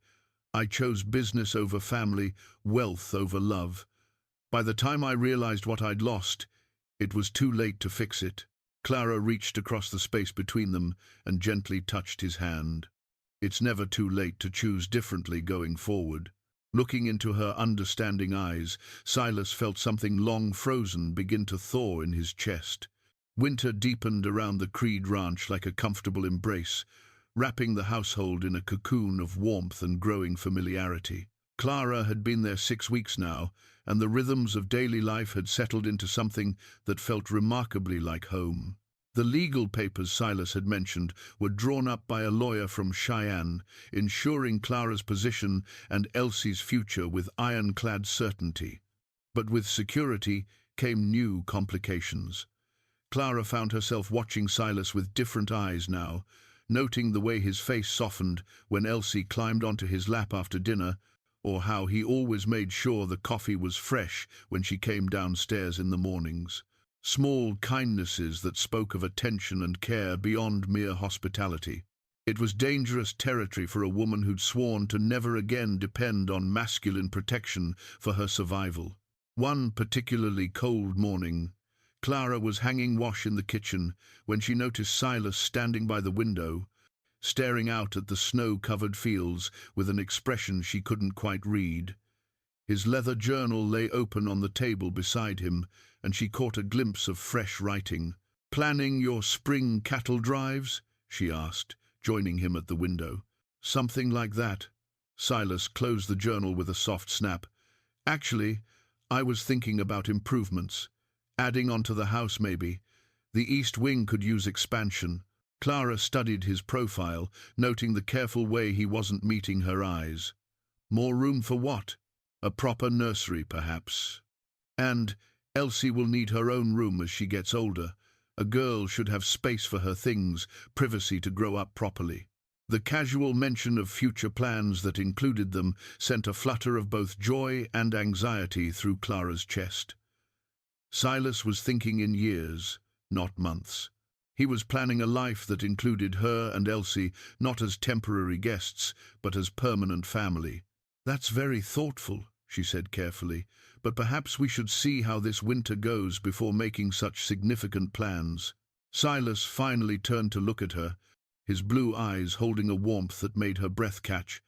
"I chose business over family, wealth over love. By the time I realized what I'd lost, it was too late to fix it." Clara reached across the space between them and gently touched his hand. It's never too late to choose differently going forward. Looking into her understanding eyes, Silas felt something long frozen begin to thaw in his chest. Winter deepened around the Creed ranch like a comfortable embrace, wrapping the household in a cocoon of warmth and growing familiarity. Clara had been there 6 weeks now, and the rhythms of daily life had settled into something that felt remarkably like home. The legal papers Silas had mentioned were drawn up by a lawyer from Cheyenne, ensuring Clara's position and Elsie's future with ironclad certainty. But with security came new complications. Clara found herself watching Silas with different eyes now, noting the way his face softened when Elsie climbed onto his lap after dinner, or how he always made sure the coffee was fresh when she came downstairs in the mornings. Small kindnesses that spoke of attention and care beyond mere hospitality. It was dangerous territory for a woman who'd sworn to never again depend on masculine protection for her survival. One particularly cold morning, Clara was hanging wash in the kitchen when she noticed Silas standing by the window, staring out at the snow-covered fields with an expression she couldn't quite read. His leather journal lay open on the table beside him, and she caught a glimpse of fresh writing. "Planning your spring cattle drives?" she asked, joining him at the window. "Something like that." Silas closed the journal with a soft snap. "Actually, I was thinking about improvements. Adding onto the house, maybe. The east wing could use expansion." Clara studied his profile, noting the careful way he wasn't meeting her eyes. "More room for what? A proper nursery, perhaps. And Elsie will need her own room as she gets older. A girl should have space for her things, privacy to grow up properly." The casual mention of future plans that included them sent a flutter of both joy and anxiety through Clara's chest. Silas was thinking in years, not months. He was planning a life that included her and Elsie not as temporary guests, but as permanent family. "That's very thoughtful," she said carefully, "but perhaps we should see how this winter goes before making such significant plans." Silas finally turned to look at her, his blue eyes holding a warmth that made her breath catch.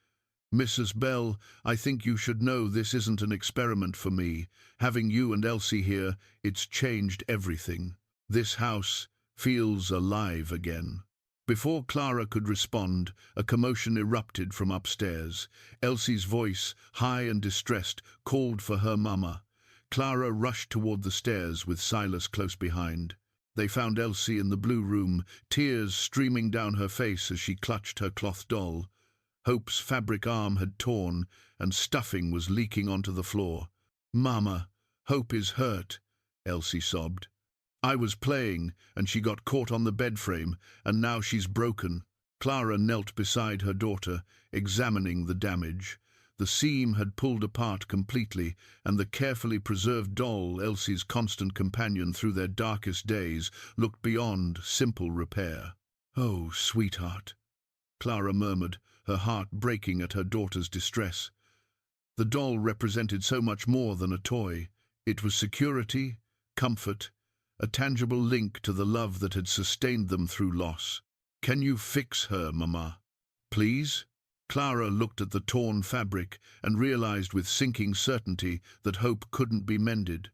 "Mrs. Bell, I think you should know this isn't an experiment for me. Having you and Elsie here, it's changed everything. This house feels alive again." Before Clara could respond, a commotion erupted from upstairs. Elsie's voice, high and distressed, called for her mama. Clara rushed toward the stairs with Silas close behind. They found Elsie in the blue room, tears streaming down her face as she clutched her cloth doll. Hope's fabric arm had torn, and stuffing was leaking onto the floor. "Mama, Hope is hurt," Elsie sobbed. "I was playing, and she got caught on the bed frame, and now she's broken." Clara knelt beside her daughter, examining the damage. The seam had pulled apart completely, and the carefully preserved doll, Elsie's constant companion through their darkest days, looked beyond simple repair. "Oh, sweetheart," Clara murmured, her heart breaking at her daughter's distress. The doll represented so much more than a toy. It was security, comfort, a tangible link to the love that had sustained them through loss. "Can you fix her, Mama? Please?" Clara looked at the torn fabric and realized with sinking certainty that Hope couldn't be mended.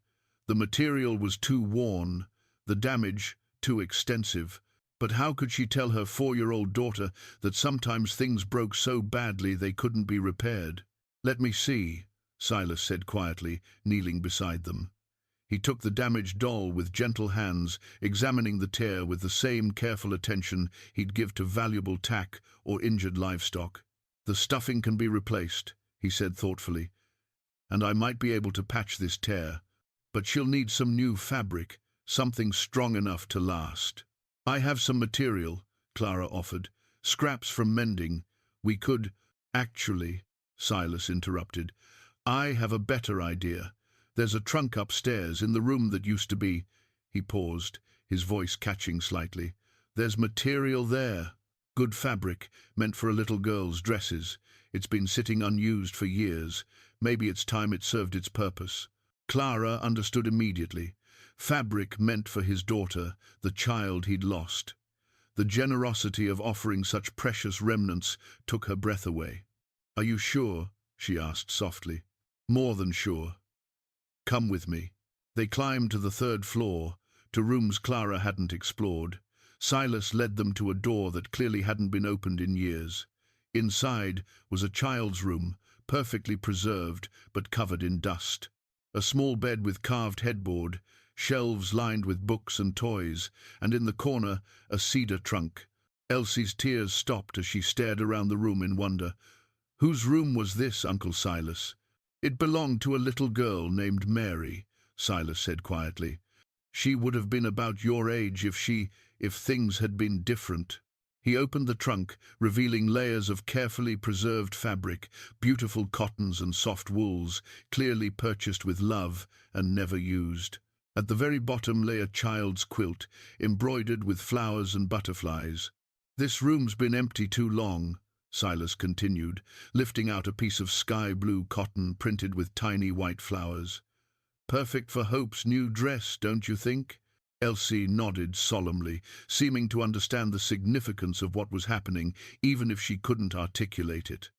The material was too worn, the damage too extensive. But how could she tell her 4-year-old daughter that sometimes things broke so badly they couldn't be repaired? "Let me see," Silas said quietly, kneeling beside them. He took the damaged doll with gentle hands, examining the tear with the same careful attention he'd give to valuable tack or injured livestock. "The stuffing can be replaced," he said thoughtfully, "and I might be able to patch this tear. But she'll need some new fabric, something strong enough to last." "I have some material," Clara offered. "Scraps from mending. We could—" "Actually," Silas interrupted, "I have a better idea. There's a trunk upstairs in the room that used to be—" He paused, his voice catching slightly. "There's material there. Good fabric, meant for a little girl's dresses. It's been sitting unused for years. Maybe it's time it served its purpose." Clara understood immediately. Fabric meant for his daughter, the child he'd lost. The generosity of offering such precious remnants took her breath away. "Are you sure?" she asked softly. "More than sure. Come with me." They climbed to the third floor, to rooms Clara hadn't explored. Silas led them to a door that clearly hadn't been opened in years. Inside was a child's room, perfectly preserved but covered in dust. A small bed with carved headboard, shelves lined with books and toys, and in the corner a cedar trunk. Elsie's tears stopped as she stared around the room in wonder. "Whose room was this, Uncle Silas?" "It belonged to a little girl named Mary," Silas said quietly. "She would have been about your age if things had been different." He opened the trunk, revealing layers of carefully preserved fabric, beautiful cottons and soft wools, clearly purchased with love and never used. At the very bottom lay a child's quilt, embroidered with flowers and butterflies. "This room's been empty too long," Silas continued, lifting out a piece of sky-blue cotton printed with tiny white flowers. "Perfect for Hope's new dress, don't you think?" Elsie nodded solemnly, seeming to understand the significance of what was happening, even if she couldn't articulate it.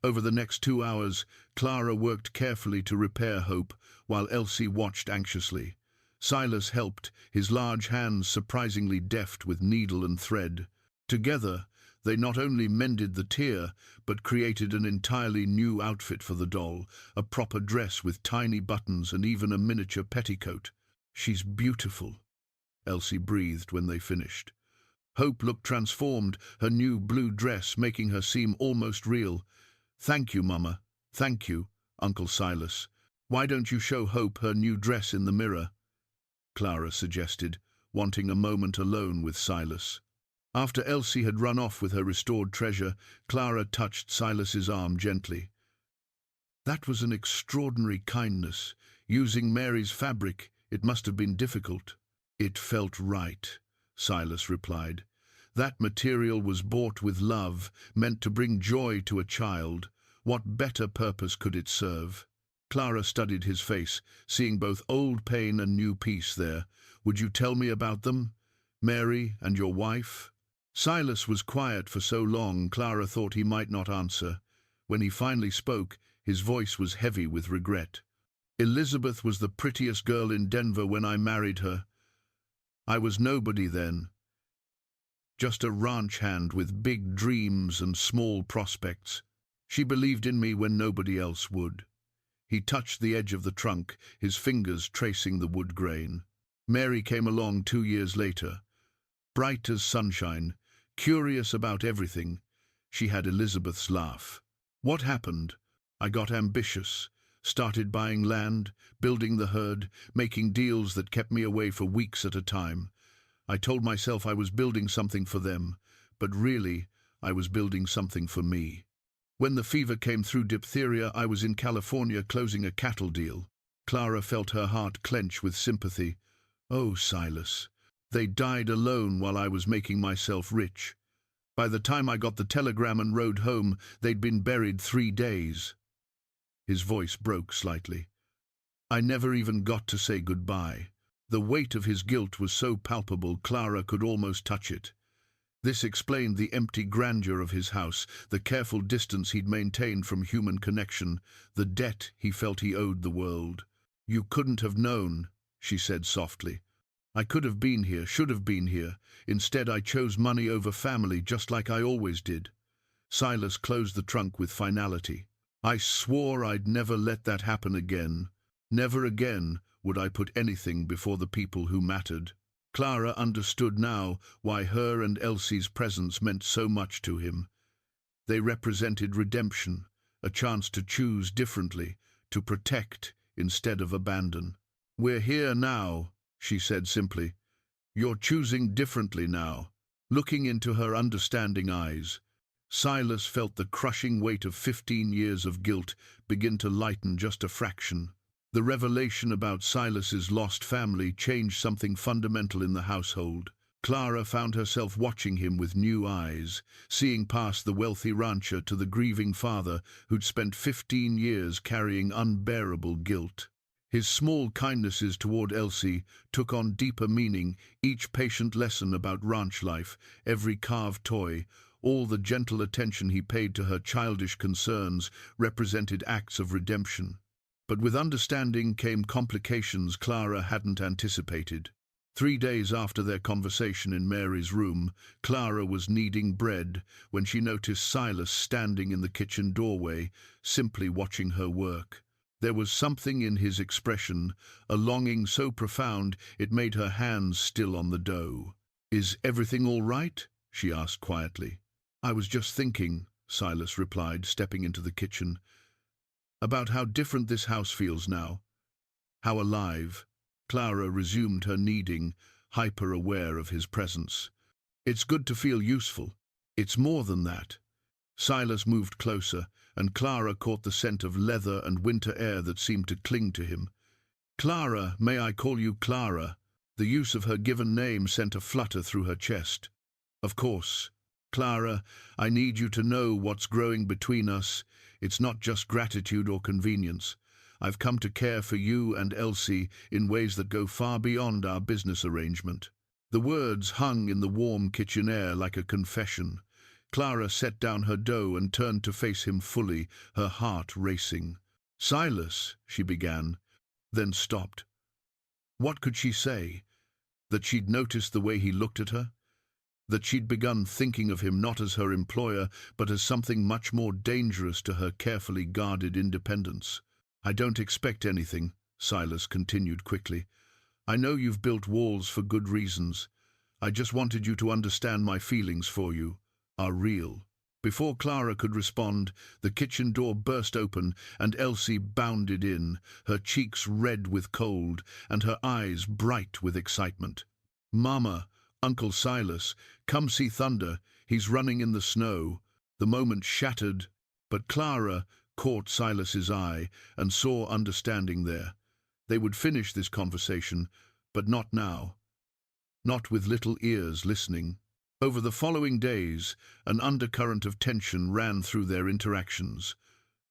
Over the next 2 hours, Clara worked carefully to repair Hope, while Elsie watched anxiously. Silas helped, his large hands surprisingly deft with needle and thread. Together, they not only mended the tear, but created an entirely new outfit for the doll, a proper dress with tiny buttons and even a miniature petticoat. "She's beautiful," Elsie breathed when they finished. Hope looked transformed, her new blue dress making her seem almost real. "Thank you, Mama. Thank you, Uncle Silas. Why don't you show Hope her new dress in the mirror?" Clara suggested, wanting a moment alone with Silas. After Elsie had run off with her restored treasure, Clara touched Silas's arm gently. "That was an extraordinary kindness. Using Mary's fabric, it must have been difficult." "It felt right," Silas replied. "That material was bought with love, meant to bring joy to a child. What better purpose could it serve?" Clara studied his face, seeing both old pain and new peace there. "Would you tell me about them? Mary and your wife?" Silas was quiet for so long, Clara thought he might not answer. When he finally spoke, his voice was heavy with regret. "Elizabeth was the prettiest girl in Denver when I married her. I was nobody then. Just a ranch hand with big dreams and small prospects. She believed in me when nobody else would." He touched the edge of the trunk, his fingers tracing the wood grain. "Mary came along 2 years later. Bright as sunshine, curious about everything. She had Elizabeth's laugh. What happened? I got ambitious, started buying land, building the herd, making deals that kept me away for weeks at a time. I told myself I was building something for them, but really, I was building something for me. When the fever came through diphtheria, I was in California closing a cattle deal." Clara felt her heart clench with sympathy. "Oh, Silas, they died alone while I was making myself rich. By the time I got the telegram and rode home, they'd been buried 3 days. His voice broke slightly. "I never even got to say goodbye." The weight of his guilt was so palpable Clara could almost touch it. This explained the empty grandeur of his house, the careful distance he'd maintained from human connection, the debt he felt he owed the world. "You couldn't have known," she said softly. "I could have been here, should have been here. Instead, I chose money over family, just like I always did." Silas closed the trunk with finality. "I swore I'd never let that happen again. Never again would I put anything before the people who mattered." Clara understood now why her and Elsie's presence meant so much to him. They represented redemption, a chance to choose differently, to protect instead of abandon. "We're here now," she said simply. "You're choosing differently now." Looking into her understanding eyes, Silas felt the crushing weight of 15 years of guilt begin to lighten just a fraction. The revelation about Silas's lost family changed something fundamental in the household. Clara found herself watching him with new eyes, seeing past the wealthy rancher to the grieving father who'd spent 15 years carrying unbearable guilt. His small kindnesses toward Elsie took on deeper meaning, each patient lesson about ranch life, every carved toy, all the gentle attention he paid to her childish concerns represented acts of redemption. But with understanding came complications Clara hadn't anticipated. 3 days after their conversation in Mary's room, Clara was kneading bread when she noticed Silas standing in the kitchen doorway, simply watching her work. There was something in his expression, a longing so profound it made her hands still on the dough. "Is everything all right?" she asked quietly. "I was just thinking," Silas replied, stepping into the kitchen, "about how different this house feels now. How alive." Clara resumed her kneading, hyper-aware of his presence. "It's good to feel useful. It's more than that." Silas moved closer, and Clara caught the scent of leather and winter air that seemed to cling to him. "Clara, may I call you Clara?" The use of her given name sent a flutter through her chest. "Of course. Clara, I need you to know what's growing between us. It's not just gratitude or convenience. I've come to care for you and Elsie in ways that go far beyond our business arrangement." The words hung in the warm kitchen air like a confession. Clara set down her dough and turned to face him fully, her heart racing. "Silas," she began, then stopped. What could she say? That she'd noticed the way he looked at her? That she'd begun thinking of him not as her employer, but as something much more dangerous to her carefully guarded independence? "I don't expect anything," Silas continued quickly. "I know you've built walls for good reasons. I just wanted you to understand my feelings for you are real." Before Clara could respond, the kitchen door burst open and Elsie bounded in, her cheeks red with cold and her eyes bright with excitement. "Mama, Uncle Silas, come see Thunder. He's running in the snow." The moment shattered, but Clara caught Silas's eye and saw understanding there. They would finish this conversation, but not now. Not with little ears listening. Over the following days, an undercurrent of tension ran through their interactions.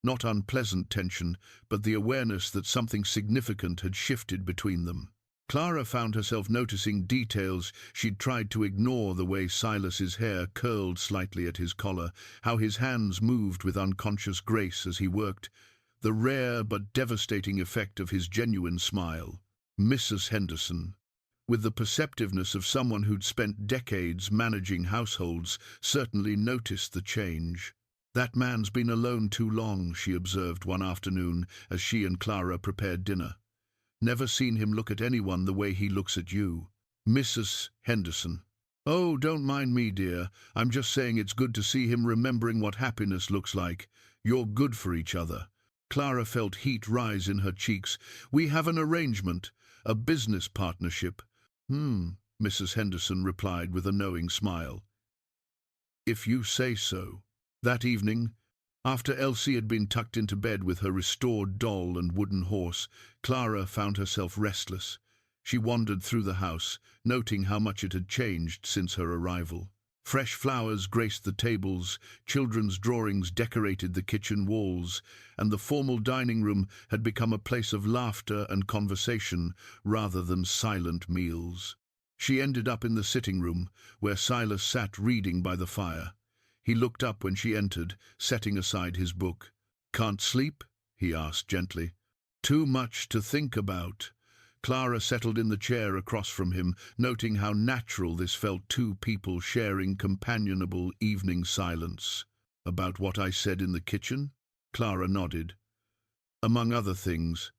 Not unpleasant tension, but the awareness that something significant had shifted between them. Clara found herself noticing details she'd tried to ignore: the way Silas's hair curled slightly at his collar, how his hands moved with unconscious grace as he worked, the rare but devastating effect of his genuine smile. Mrs. Henderson, with the perceptiveness of someone who'd spent decades managing households, certainly noticed the change. "That man's been alone too long," she observed one afternoon as she and Clara prepared dinner. "Never seen him look at anyone the way he looks at you." Mrs. Henderson: "Oh, don't mind me, dear. I'm just saying it's good to see him remembering what happiness looks like. You're good for each other." Clara felt heat rise in her cheeks. "We have an arrangement, a business partnership." Mrs. Henderson replied with a knowing smile. "If you say so." That evening, after Elsie had been tucked into bed with her restored doll and wooden horse, Clara found herself restless. She wandered through the house, noting how much it had changed since her arrival. Fresh flowers graced the tables, children's drawings decorated the kitchen walls, and the formal dining room had become a place of laughter and conversation rather than silent meals. She ended up in the sitting room, where Silas sat reading by the fire. He looked up when she entered, setting aside his book. "Can't sleep?" he asked gently. "Too much to think about." Clara settled in the chair across from him, noting how natural this felt, two people sharing companionable evening silence. "About what I said in the kitchen?" Clara nodded. "Among other things.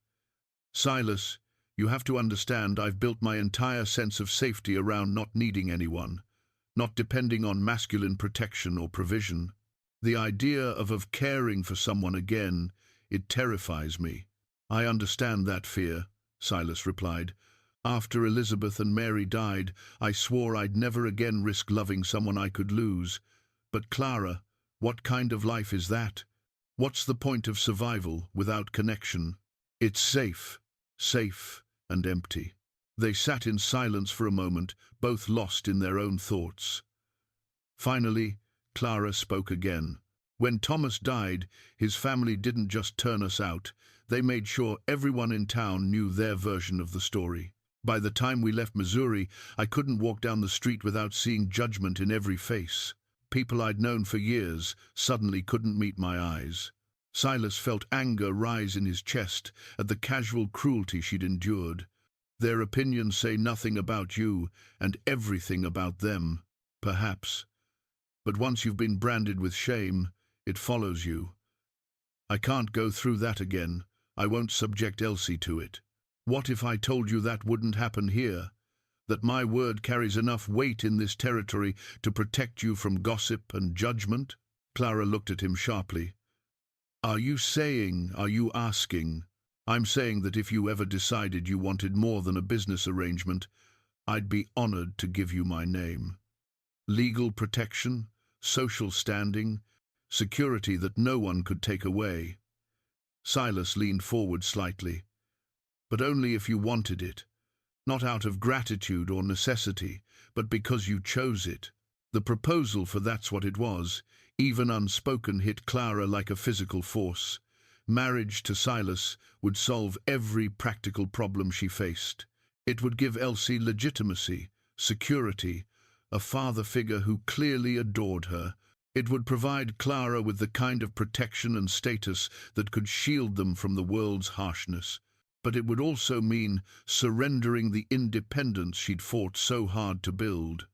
Silas, you have to understand I've built my entire sense of safety around not needing anyone, not depending on masculine protection or provision. The idea of caring for someone again, it terrifies me." "I understand that fear," Silas replied. "After Elizabeth and Mary died, I swore I'd never again risk loving someone I could lose. But Clara, what kind of life is that? What's the point of survival without connection?" "It's safe and empty." They sat in silence for a moment, both lost in their own thoughts. Finally, Clara spoke again. "When Thomas died, his family didn't just turn us out. They made sure everyone in town knew their version of the story. By the time we left Missouri, I couldn't walk down the street without seeing judgment in every face. People I'd known for years suddenly couldn't meet my eyes. Silas felt anger rise in his chest at the casual cruelty she'd endured. Their opinions say nothing about you and everything about them, perhaps. But once you've been branded with shame, it follows you. I can't go through that again. I won't subject Elsie to it. What if I told you that wouldn't happen here? That my word carries enough weight in this territory to protect you from gossip and judgment? Clara looked at him sharply. Are you asking? I'm saying that if you ever decided you wanted more than a business arrangement, I'd be honored to give you my name. Legal protection, social standing, security that no one could take away. Silas leaned forward slightly. But only if you wanted it. Not out of gratitude or necessity, but because you chose it. The proposal, for that's what it was, even unspoken, hit Clara like a physical force. Marriage to Silas would solve every practical problem she faced. It would give Elsie legitimacy, security, a father figure who clearly adored her. It would provide Clara with the kind of protection and status that could shield them from the world's harshness. But it would also mean surrendering the independence she'd fought so hard to build.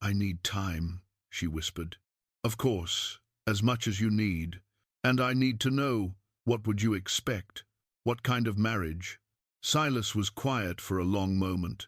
I need time, she whispered. Of course, as much as you need. And I need to know, what would you expect? What kind of marriage? Silas was quiet for a long moment.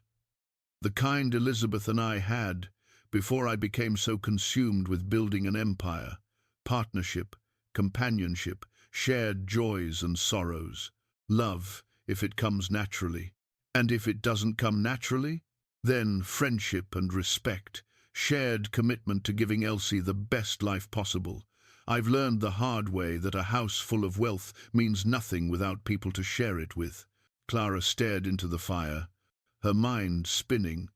The kind Elizabeth and I had, before I became so consumed with building an empire. Partnership, companionship, shared joys and sorrows. Love, if it comes naturally. And if it doesn't come naturally, then friendship and respect, shared commitment to giving Elsie the best life possible. I've learned the hard way that a house full of wealth means nothing without people to share it with. Clara stared into the fire, her mind spinning.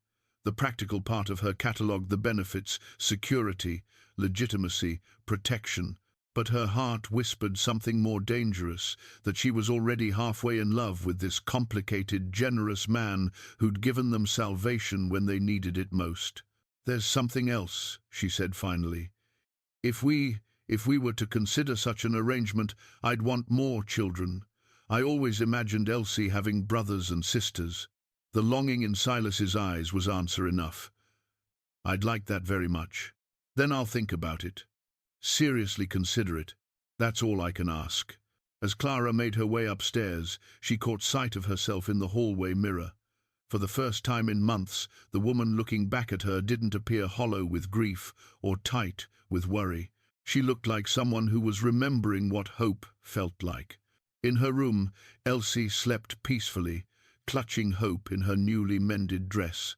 The practical part of her catalogued the benefits, security, legitimacy, protection. But her heart whispered something more dangerous, that she was already halfway in love with this complicated, generous man who'd given them salvation when they needed it most. There's something else, she said finally. If we were to consider such an arrangement, I'd want more children. I always imagined Elsie having brothers and sisters. The longing in Silas's eyes was answer enough. I'd like that very much. Then I'll think about it. Seriously consider it. That's all I can ask. As Clara made her way upstairs, she caught sight of herself in the hallway mirror. For the first time in months, the woman looking back at her didn't appear hollow with grief or tight with worry. She looked like someone who was remembering what hope felt like. In her room, Elsie slept peacefully, clutching hope in her newly mended dress.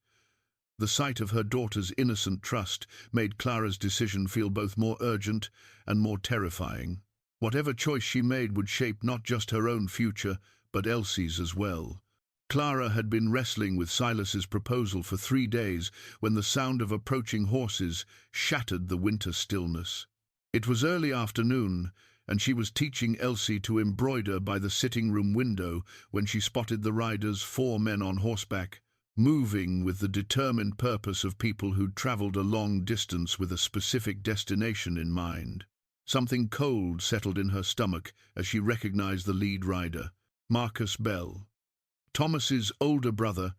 The sight of her daughter's innocent trust made Clara's decision feel both more urgent and more terrifying. Whatever choice she made would shape not just her own future, but Elsie's as well. Clara had been wrestling with Silas's proposal for 3 days when the sound of approaching horses shattered the winter stillness. It was early afternoon, and she was teaching Elsie to embroider by the sitting-room window when she spotted the riders, 4 men on horseback, moving with the determined purpose of people who'd traveled a long distance with a specific destination in mind. Something cold settled in her stomach as she recognized the lead rider, Marcus Bell. Thomas's older brother,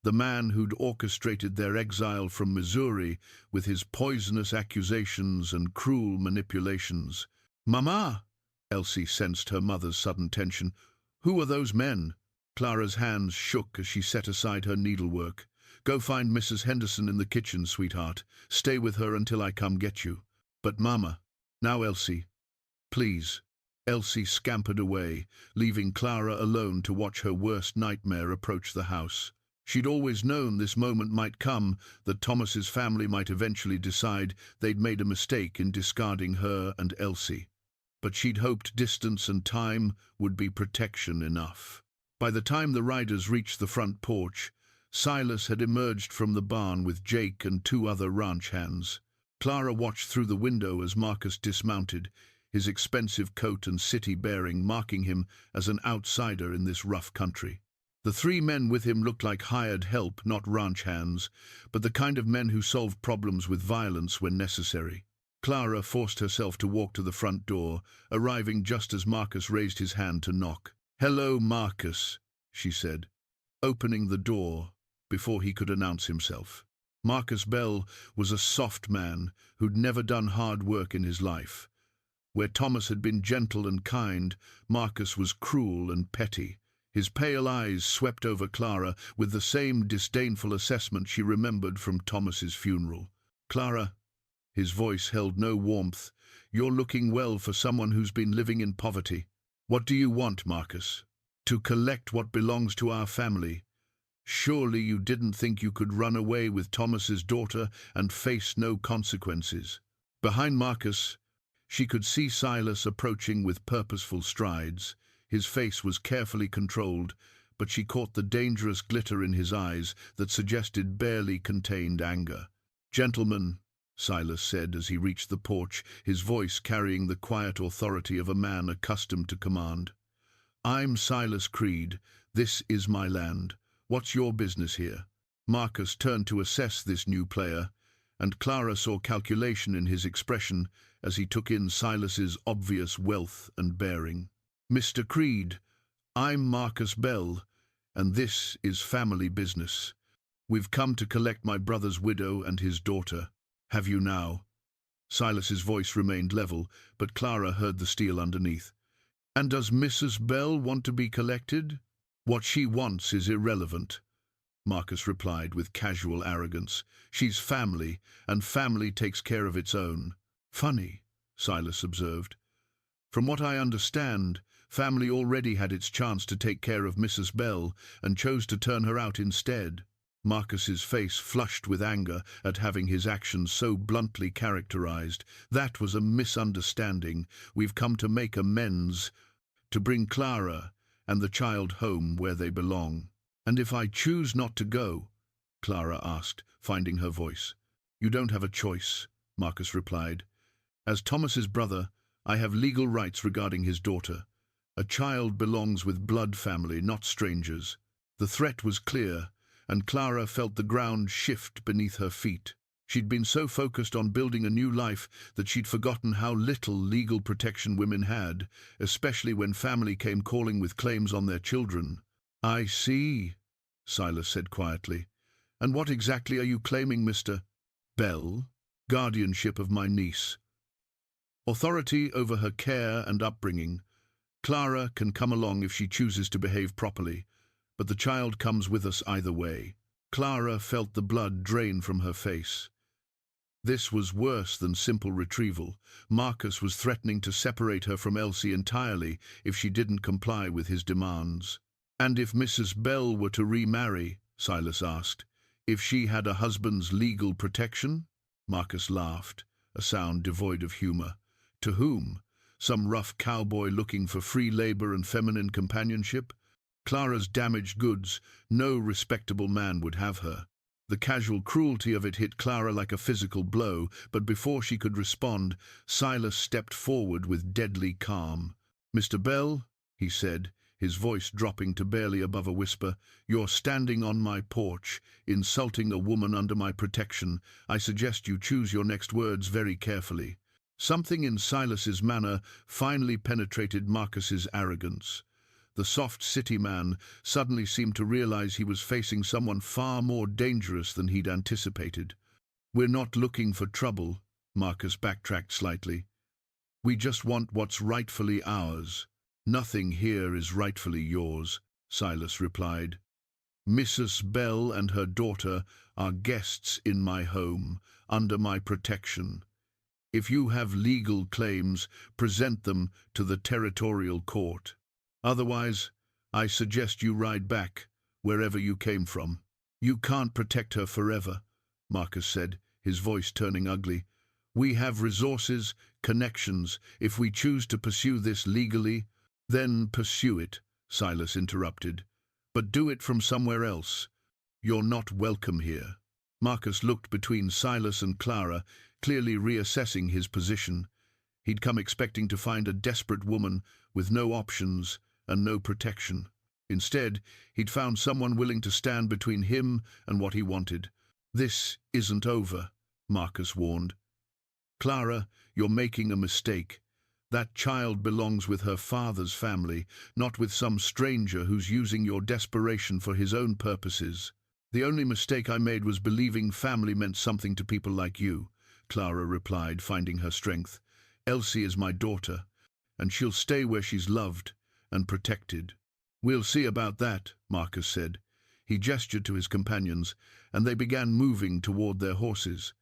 the man who'd orchestrated their exile from Missouri with his poisonous accusations and cruel manipulations. "Mama!" Elsie sensed her mother's sudden tension. "Who are those men?" Clara's hands shook as she set aside her needlework. "Go find Mrs. Henderson in the kitchen, sweetheart. Stay with her until I come get you." "But, Mama." "Now, Elsie, please." Elsie scampered away, leaving Clara alone to watch her worst nightmare approach the house. She'd always known this moment might come, that Thomas's family might eventually decide they'd made a mistake in discarding her and Elsie. But she'd hoped distance and time would be protection enough. By the time the riders reached the front porch, Silas had emerged from the barn with Jake and 2 other ranch hands. Clara watched through the window as Marcus dismounted, his expensive coat and city bearing marking him as an outsider in this rough country. The three men with him looked like hired help, not ranch hands, but the kind of men who solved problems with violence when necessary. Clara forced herself to walk to the front door, arriving just as Marcus raised his hand to knock. "Hello, Marcus," she said, opening the door before he could announce himself. Marcus Bell was a soft man who'd never done hard work in his life. Where Thomas had been gentle and kind, Marcus was cruel and petty. His pale eyes swept over Clara with the same disdainful assessment she remembered from Thomas's funeral. "Clara," his voice held no warmth, "you're looking well for someone who's been living in poverty. What do you want, Marcus? To collect what belongs to our family. Surely you didn't think you could run away with Thomas's daughter and face no consequences." Behind Marcus, she could see Silas approaching with purposeful strides. His face was carefully controlled, but she caught the dangerous glitter in his eyes that suggested barely contained anger. "Gentlemen," Silas said as he reached the porch, his voice carrying the quiet authority of a man accustomed to command. "I'm Silas Creed. This is my land. What's your business here?" Marcus turned to assess this new player, and Clara saw calculation in his expression as he took in Silas's obvious wealth and bearing. "Mr. Creed, I'm Marcus Bell, and this is family business. We've come to collect my brother's widow and his daughter. Have you now?" Silas's voice remained level, but Clara heard the steel underneath. "And does Mrs. Bell want to be collected?" "What she wants is irrelevant," Marcus replied with casual arrogance. "She's family, and family takes care of its own." "Funny," Silas observed. "From what I understand, family already had its chance to take care of Mrs. Bell and chose to turn her out instead." Marcus's face flushed with anger at having his actions so bluntly characterized. "That was a misunderstanding. We've come to make amends, to bring Clara and the child home where they belong." "And if I choose not to go?" Clara asked, finding her voice. "You don't have a choice," Marcus replied. "As Thomas's brother, I have legal rights regarding his daughter. A child belongs with blood family, not strangers." The threat was clear, and Clara felt the ground shift beneath her feet. She'd been so focused on building a new life that she'd forgotten how little legal protection women had, especially when family came calling with claims on their children. "I see," Silas said quietly. "And what exactly are you claiming, Mr. Bell?" "Guardianship of my niece. Authority over her care and upbringing. Clara can come along if she chooses to behave properly, but the child comes with us either way." Clara felt the blood drain from her face. This was worse than simple retrieval. Marcus was threatening to separate her from Elsie entirely if she didn't comply with his demands. "And if Mrs. Bell were to remarry," Silas asked, "if she had a husband's legal protection?" Marcus laughed, a sound devoid of humor. "To whom? Some rough cowboy looking for free labor and feminine companionship? Clara's damaged goods. No respectable man would have her." The casual cruelty of it hit Clara like a physical blow, but before she could respond, Silas stepped forward with deadly calm. "Mr. Bell," he said, his voice dropping to barely above a whisper, "you're standing on my porch, insulting a woman under my protection. I suggest you choose your next words very carefully." Something in Silas's manner finally penetrated Marcus's arrogance. The soft city man suddenly seemed to realize he was facing someone far more dangerous than he'd anticipated. "We're not looking for trouble," Marcus backtracked slightly. "We just want what's rightfully ours." "Nothing here is rightfully yours," Silas replied. "Mrs. Bell and her daughter are guests in my home, under my protection. If you have legal claims, present them to the territorial court. Otherwise, I suggest you ride back, wherever you came from." "You can't protect her forever," Marcus said, his voice turning ugly. "We have resources, connections. If we choose to pursue this legally—" "Then pursue it," Silas interrupted. "But do it from somewhere else. You're not welcome here." Marcus looked between Silas and Clara, clearly reassessing his position. He'd come expecting to find a desperate woman with no options and no protection. Instead, he'd found someone willing to stand between him and what he wanted. "This isn't over," Marcus warned. "Clara, you're making a mistake. That child belongs with her father's family, not with some stranger who's using your desperation for his own purposes." "The only mistake I made was believing family meant something to people like you," Clara replied, finding her strength. "Elsie is my daughter, and she'll stay where she's loved and protected." "We'll see about that," Marcus said. He gestured to his companions, and they began moving toward their horses.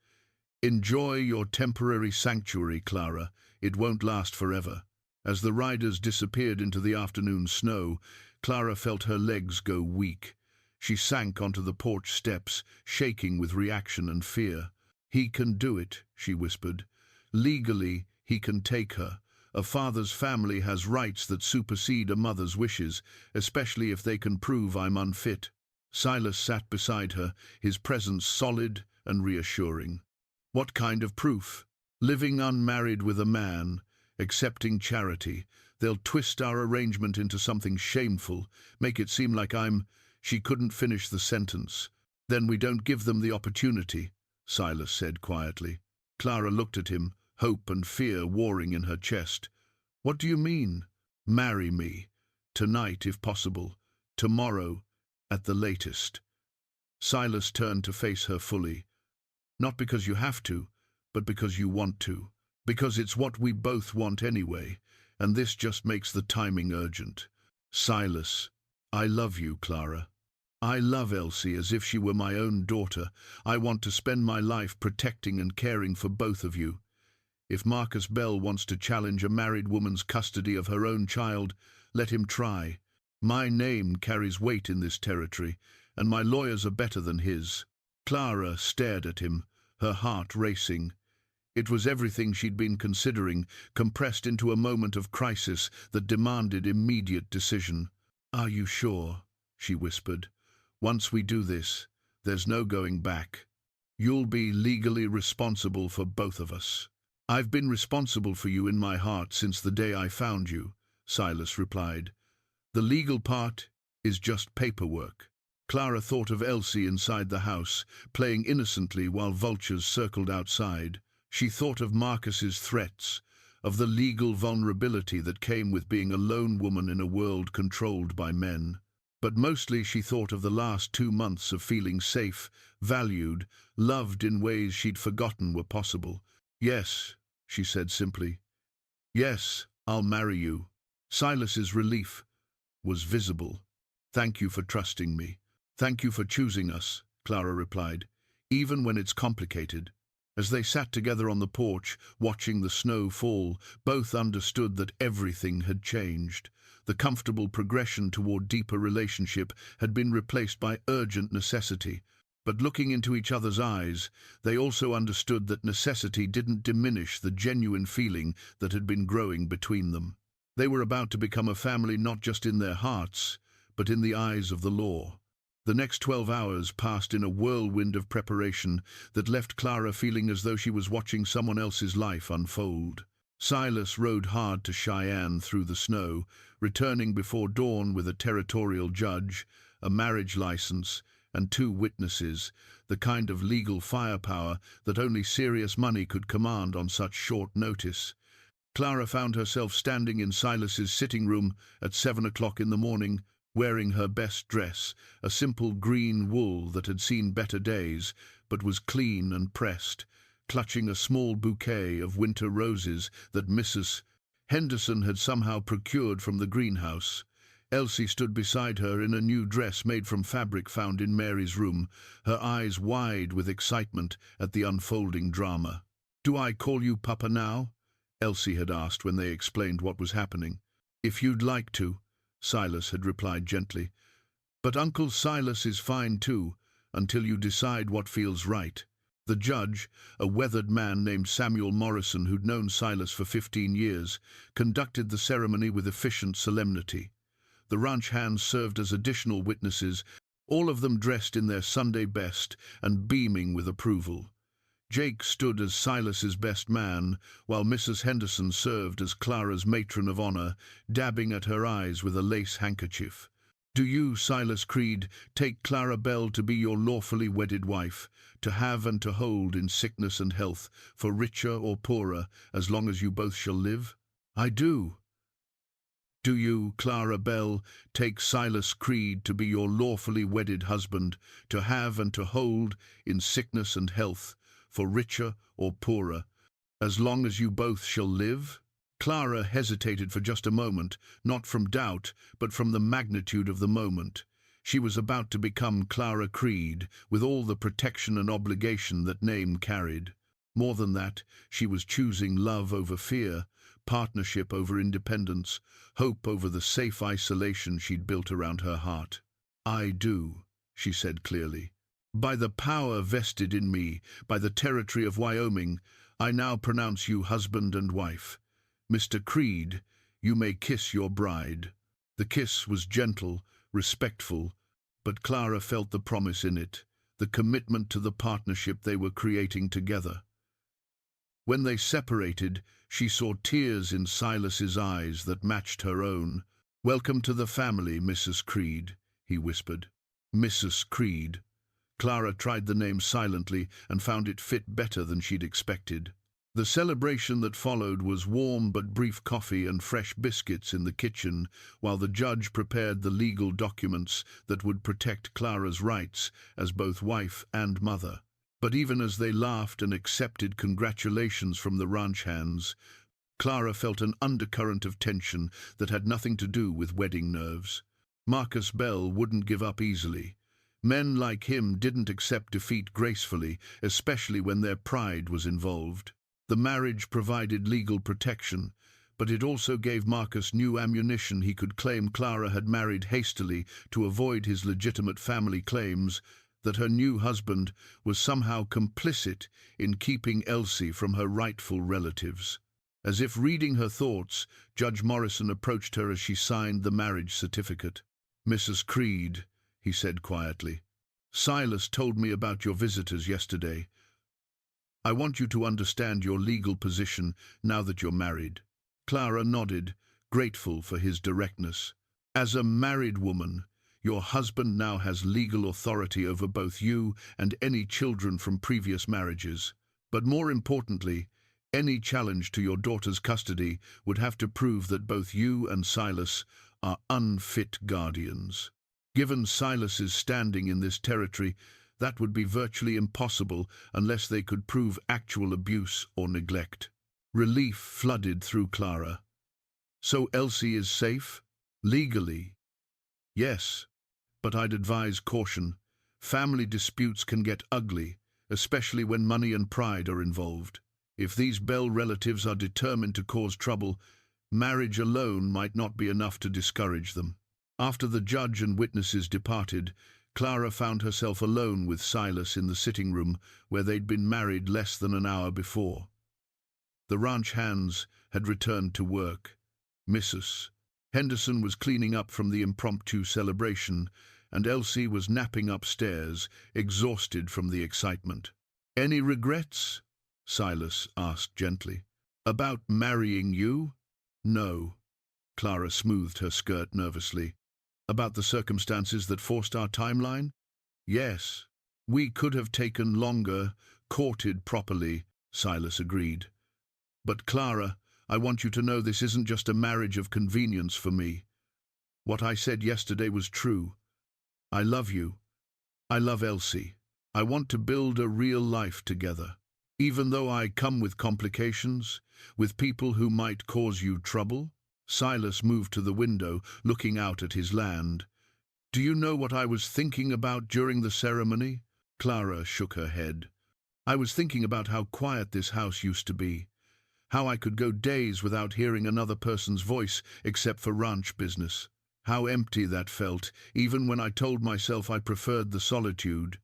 "Enjoy your temporary sanctuary, Clara. It won't last forever." As the riders disappeared into the afternoon snow, Clara felt her legs go weak. She sank onto the porch steps, shaking with reaction and fear. "He can do it," she whispered. "Legally, he can take her. A father's family has rights that supersede a mother's wishes, especially if they can prove I'm unfit." Silas sat beside her, his presence solid and reassuring. "What kind of proof?" "Living unmarried with a man, accepting charity. They'll twist our arrangement into something shameful, make it seem like I'm—" She couldn't finish the sentence. "Then we don't give them the opportunity," Silas said quietly. Clara looked at him, hope and fear warring in her chest. "What do you mean?" "Marry me. Tonight, if possible. Tomorrow, at the latest." Silas turned to face her fully. "Not because you have to, but because you want to. Because it's what we both want anyway, and this just makes the timing urgent." "Silas, I love you, Clara. I love Elsie as if she were my own daughter. I want to spend my life protecting and caring for both of you. If Marcus Bell wants to challenge a married woman's custody of her own child, let him try. My name carries weight in this territory, and my lawyers are better than his." Clara stared at him, her heart racing. It was everything she'd been considering, compressed into a moment of crisis that demanded immediate decision. "Are you sure?" she whispered. "Once we do this, there's no going back. You'll be legally responsible for both of us." "I've been responsible for you in my heart since the day I found you," Silas replied. "The legal part is just paperwork." Clara thought of Elsie inside the house, playing innocently while vultures circled outside. She thought of Marcus's threats, of the legal vulnerability that came with being a lone woman in a world controlled by men. But mostly she thought of the last 2 months of feeling safe, valued, loved in ways she'd forgotten were possible. "Yes," she said simply. "Yes, I'll marry you." Silas's relief was visible. "Thank you for trusting me. Thank you for choosing us," Clara replied, "even when it's complicated." As they sat together on the porch, watching the snow fall, both understood that everything had changed. The comfortable progression toward deeper relationship had been replaced by urgent necessity. But looking into each other's eyes, they also understood that necessity didn't diminish the genuine feeling that had been growing between them. They were about to become a family not just in their hearts, but in the eyes of the law. The next 12 hours passed in a whirlwind of preparation that left Clara feeling as though she was watching someone else's life unfold. Silas rode hard to Cheyenne through the snow, returning before dawn with a territorial judge, a marriage license, and 2 witnesses, the kind of legal firepower that only serious money could command on such short notice. Clara found herself standing in Silas's sitting room at 7 o'clock in the morning, wearing her best dress, a simple green wool that had seen better days, but was clean and pressed, clutching a small bouquet of winter roses that Mrs. Henderson had somehow procured from the greenhouse. Elsie stood beside her in a new dress made from fabric found in Mary's room, her eyes wide with excitement at the unfolding drama. "Do I call you Papa now?" Elsie had asked when they explained what was happening. "If you'd like to," Silas had replied gently. "But Uncle Silas is fine too, until you decide what feels right." The judge, a weathered man named Samuel Morrison who'd known Silas for 15 years, conducted the ceremony with efficient solemnity. The ranch hands served as additional witnesses, all of them dressed in their Sunday best and beaming with approval. Jake stood as Silas's best man, while Mrs. Henderson served as Clara's matron of honor, dabbing at her eyes with a lace handkerchief. "Do you, Silas Creed, take Clara Bell to be your lawfully wedded wife, to have and to hold in sickness and health, for richer or poorer, as long as you both shall live?" "I do." "Do you, Clara Bell, take Silas Creed to be your lawfully wedded husband, to have and to hold in sickness and health, for richer or poorer, as long as you both shall live?" Clara hesitated for just a moment, not from doubt, but from the magnitude of the moment. She was about to become Clara Creed, with all the protection and obligation that name carried. More than that, she was choosing love over fear, partnership over independence, hope over the safe isolation she'd built around her heart. "I do," she said clearly. "By the power vested in me, by the territory of Wyoming, I now pronounce you husband and wife. Mr. Creed, you may kiss your bride." The kiss was gentle, respectful, but Clara felt the promise in it, the commitment to the partnership they were creating together. When they separated, she saw tears in Silas's eyes that matched her own. "Welcome to the family, Mrs. Creed," he whispered. Mrs. Creed. Clara tried the name silently and found it fit better than she'd expected. The celebration that followed was warm but brief coffee and fresh biscuits in the kitchen, while the judge prepared the legal documents that would protect Clara's rights as both wife and mother. But even as they laughed and accepted congratulations from the ranch hands, Clara felt an undercurrent of tension that had nothing to do with wedding nerves. Marcus Bell wouldn't give up easily. Men like him didn't accept defeat gracefully, especially when their pride was involved. The marriage provided legal protection, but it also gave Marcus new ammunition. He could claim Clara had married hastily to avoid his legitimate family claims, that her new husband was somehow complicit in keeping Elsie from her rightful relatives. As if reading her thoughts, Judge Morrison approached her as she signed the marriage certificate. "Mrs. Creed," he said quietly, "Silas told me about your visitors yesterday. I want you to understand your legal position now that you're married." Clara nodded, grateful for his directness. "As a married woman, your husband now has legal authority over both you and any children from previous marriages. But more importantly, any challenge to your daughter's custody would have to prove that both you and Silas are unfit guardians. Given Silas's standing in this territory, that would be virtually impossible unless they could prove actual abuse or neglect." Relief flooded through Clara. "So Elsie is safe? Legally?" "Yes, but I'd advise caution. Family disputes can get ugly, especially when money and pride are involved. If these Bell relatives are determined to cause trouble, marriage alone might not be enough to discourage them." After the judge and witnesses departed, Clara found herself alone with Silas in the sitting room where they'd been married less than an hour before. The ranch hands had returned to work. Mrs. Henderson was cleaning up from the impromptu celebration, and Elsie was napping upstairs, exhausted from the excitement. "Any regrets?" Silas asked gently. "About marrying you?" "No." Clara smoothed her skirt nervously. "About the circumstances that forced our timeline?" "Yes. We could have taken longer, courted properly," Silas agreed. "But Clara, I want you to know this isn't just a marriage of convenience for me. What I said yesterday was true. I love you. I love Elsie. I want to build a real life together. Even though I come with complications, with people who might cause you trouble." Silas moved to the window, looking out at his land. "Do you know what I was thinking about during the ceremony?" Clara shook her head. "I was thinking about how quiet this house used to be, how I could go days without hearing another person's voice except for ranch business. How empty that felt, even when I told myself I preferred the solitude."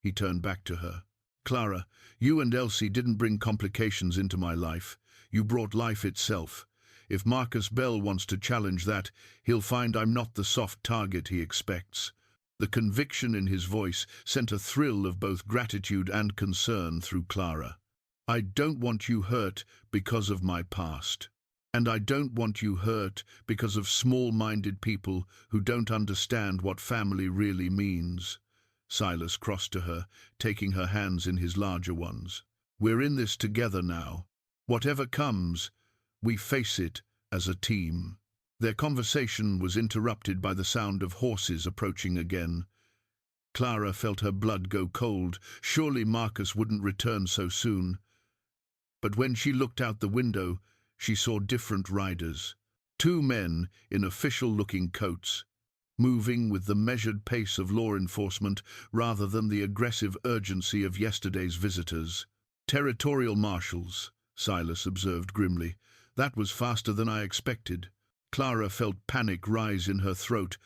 He turned back to her. "Clara, you and Elsie didn't bring complications into my life. You brought life itself. If Marcus Bell wants to challenge that, he'll find I'm not the soft target he expects. The conviction in his voice sent a thrill of both gratitude and concern through Clara. "I don't want you hurt because of my past. And I don't want you hurt because of small-minded people who don't understand what family really means." Silas crossed to her, taking her hands in his larger ones. "We're in this together now. Whatever comes, we face it as a team." Their conversation was interrupted by the sound of horses approaching again. Clara felt her blood go cold. Surely Marcus wouldn't return so soon. But when she looked out the window, she saw different riders. 2 men in official-looking coats, moving with the measured pace of law enforcement rather than the aggressive urgency of yesterday's visitors. "Territorial marshals," Silas observed grimly. "That was faster than I expected." Clara felt panic rise in her throat.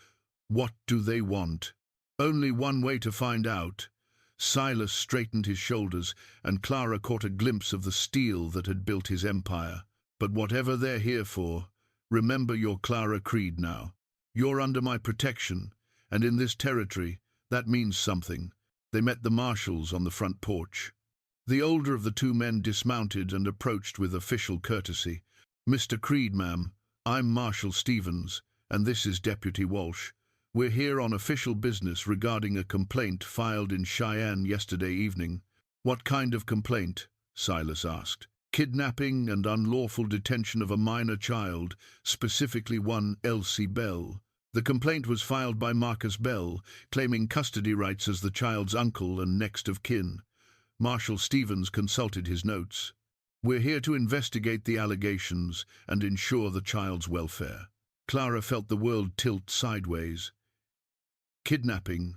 What do they want? Only one way to find out. Silas straightened his shoulders, and Clara caught a glimpse of the steel that had built his empire. "But whatever they're here for, remember you're Clara Creed now. You're under my protection, and in this territory, that means something." They met the marshals on the front porch. The older of the 2 men dismounted and approached with official courtesy. "Mr. Creed, ma'am, I'm Marshal Stevens, and this is Deputy Walsh. We're here on official business regarding a complaint filed in Cheyenne yesterday evening." "What kind of complaint?" Silas asked. "Kidnapping and unlawful detention of a minor child, specifically one Elsie Bell. The complaint was filed by Marcus Bell, claiming custody rights as the child's uncle and next of kin." Marshal Stevens consulted his notes. "We're here to investigate the allegations and ensure the child's welfare." Clara felt the world tilt sideways. Kidnapping.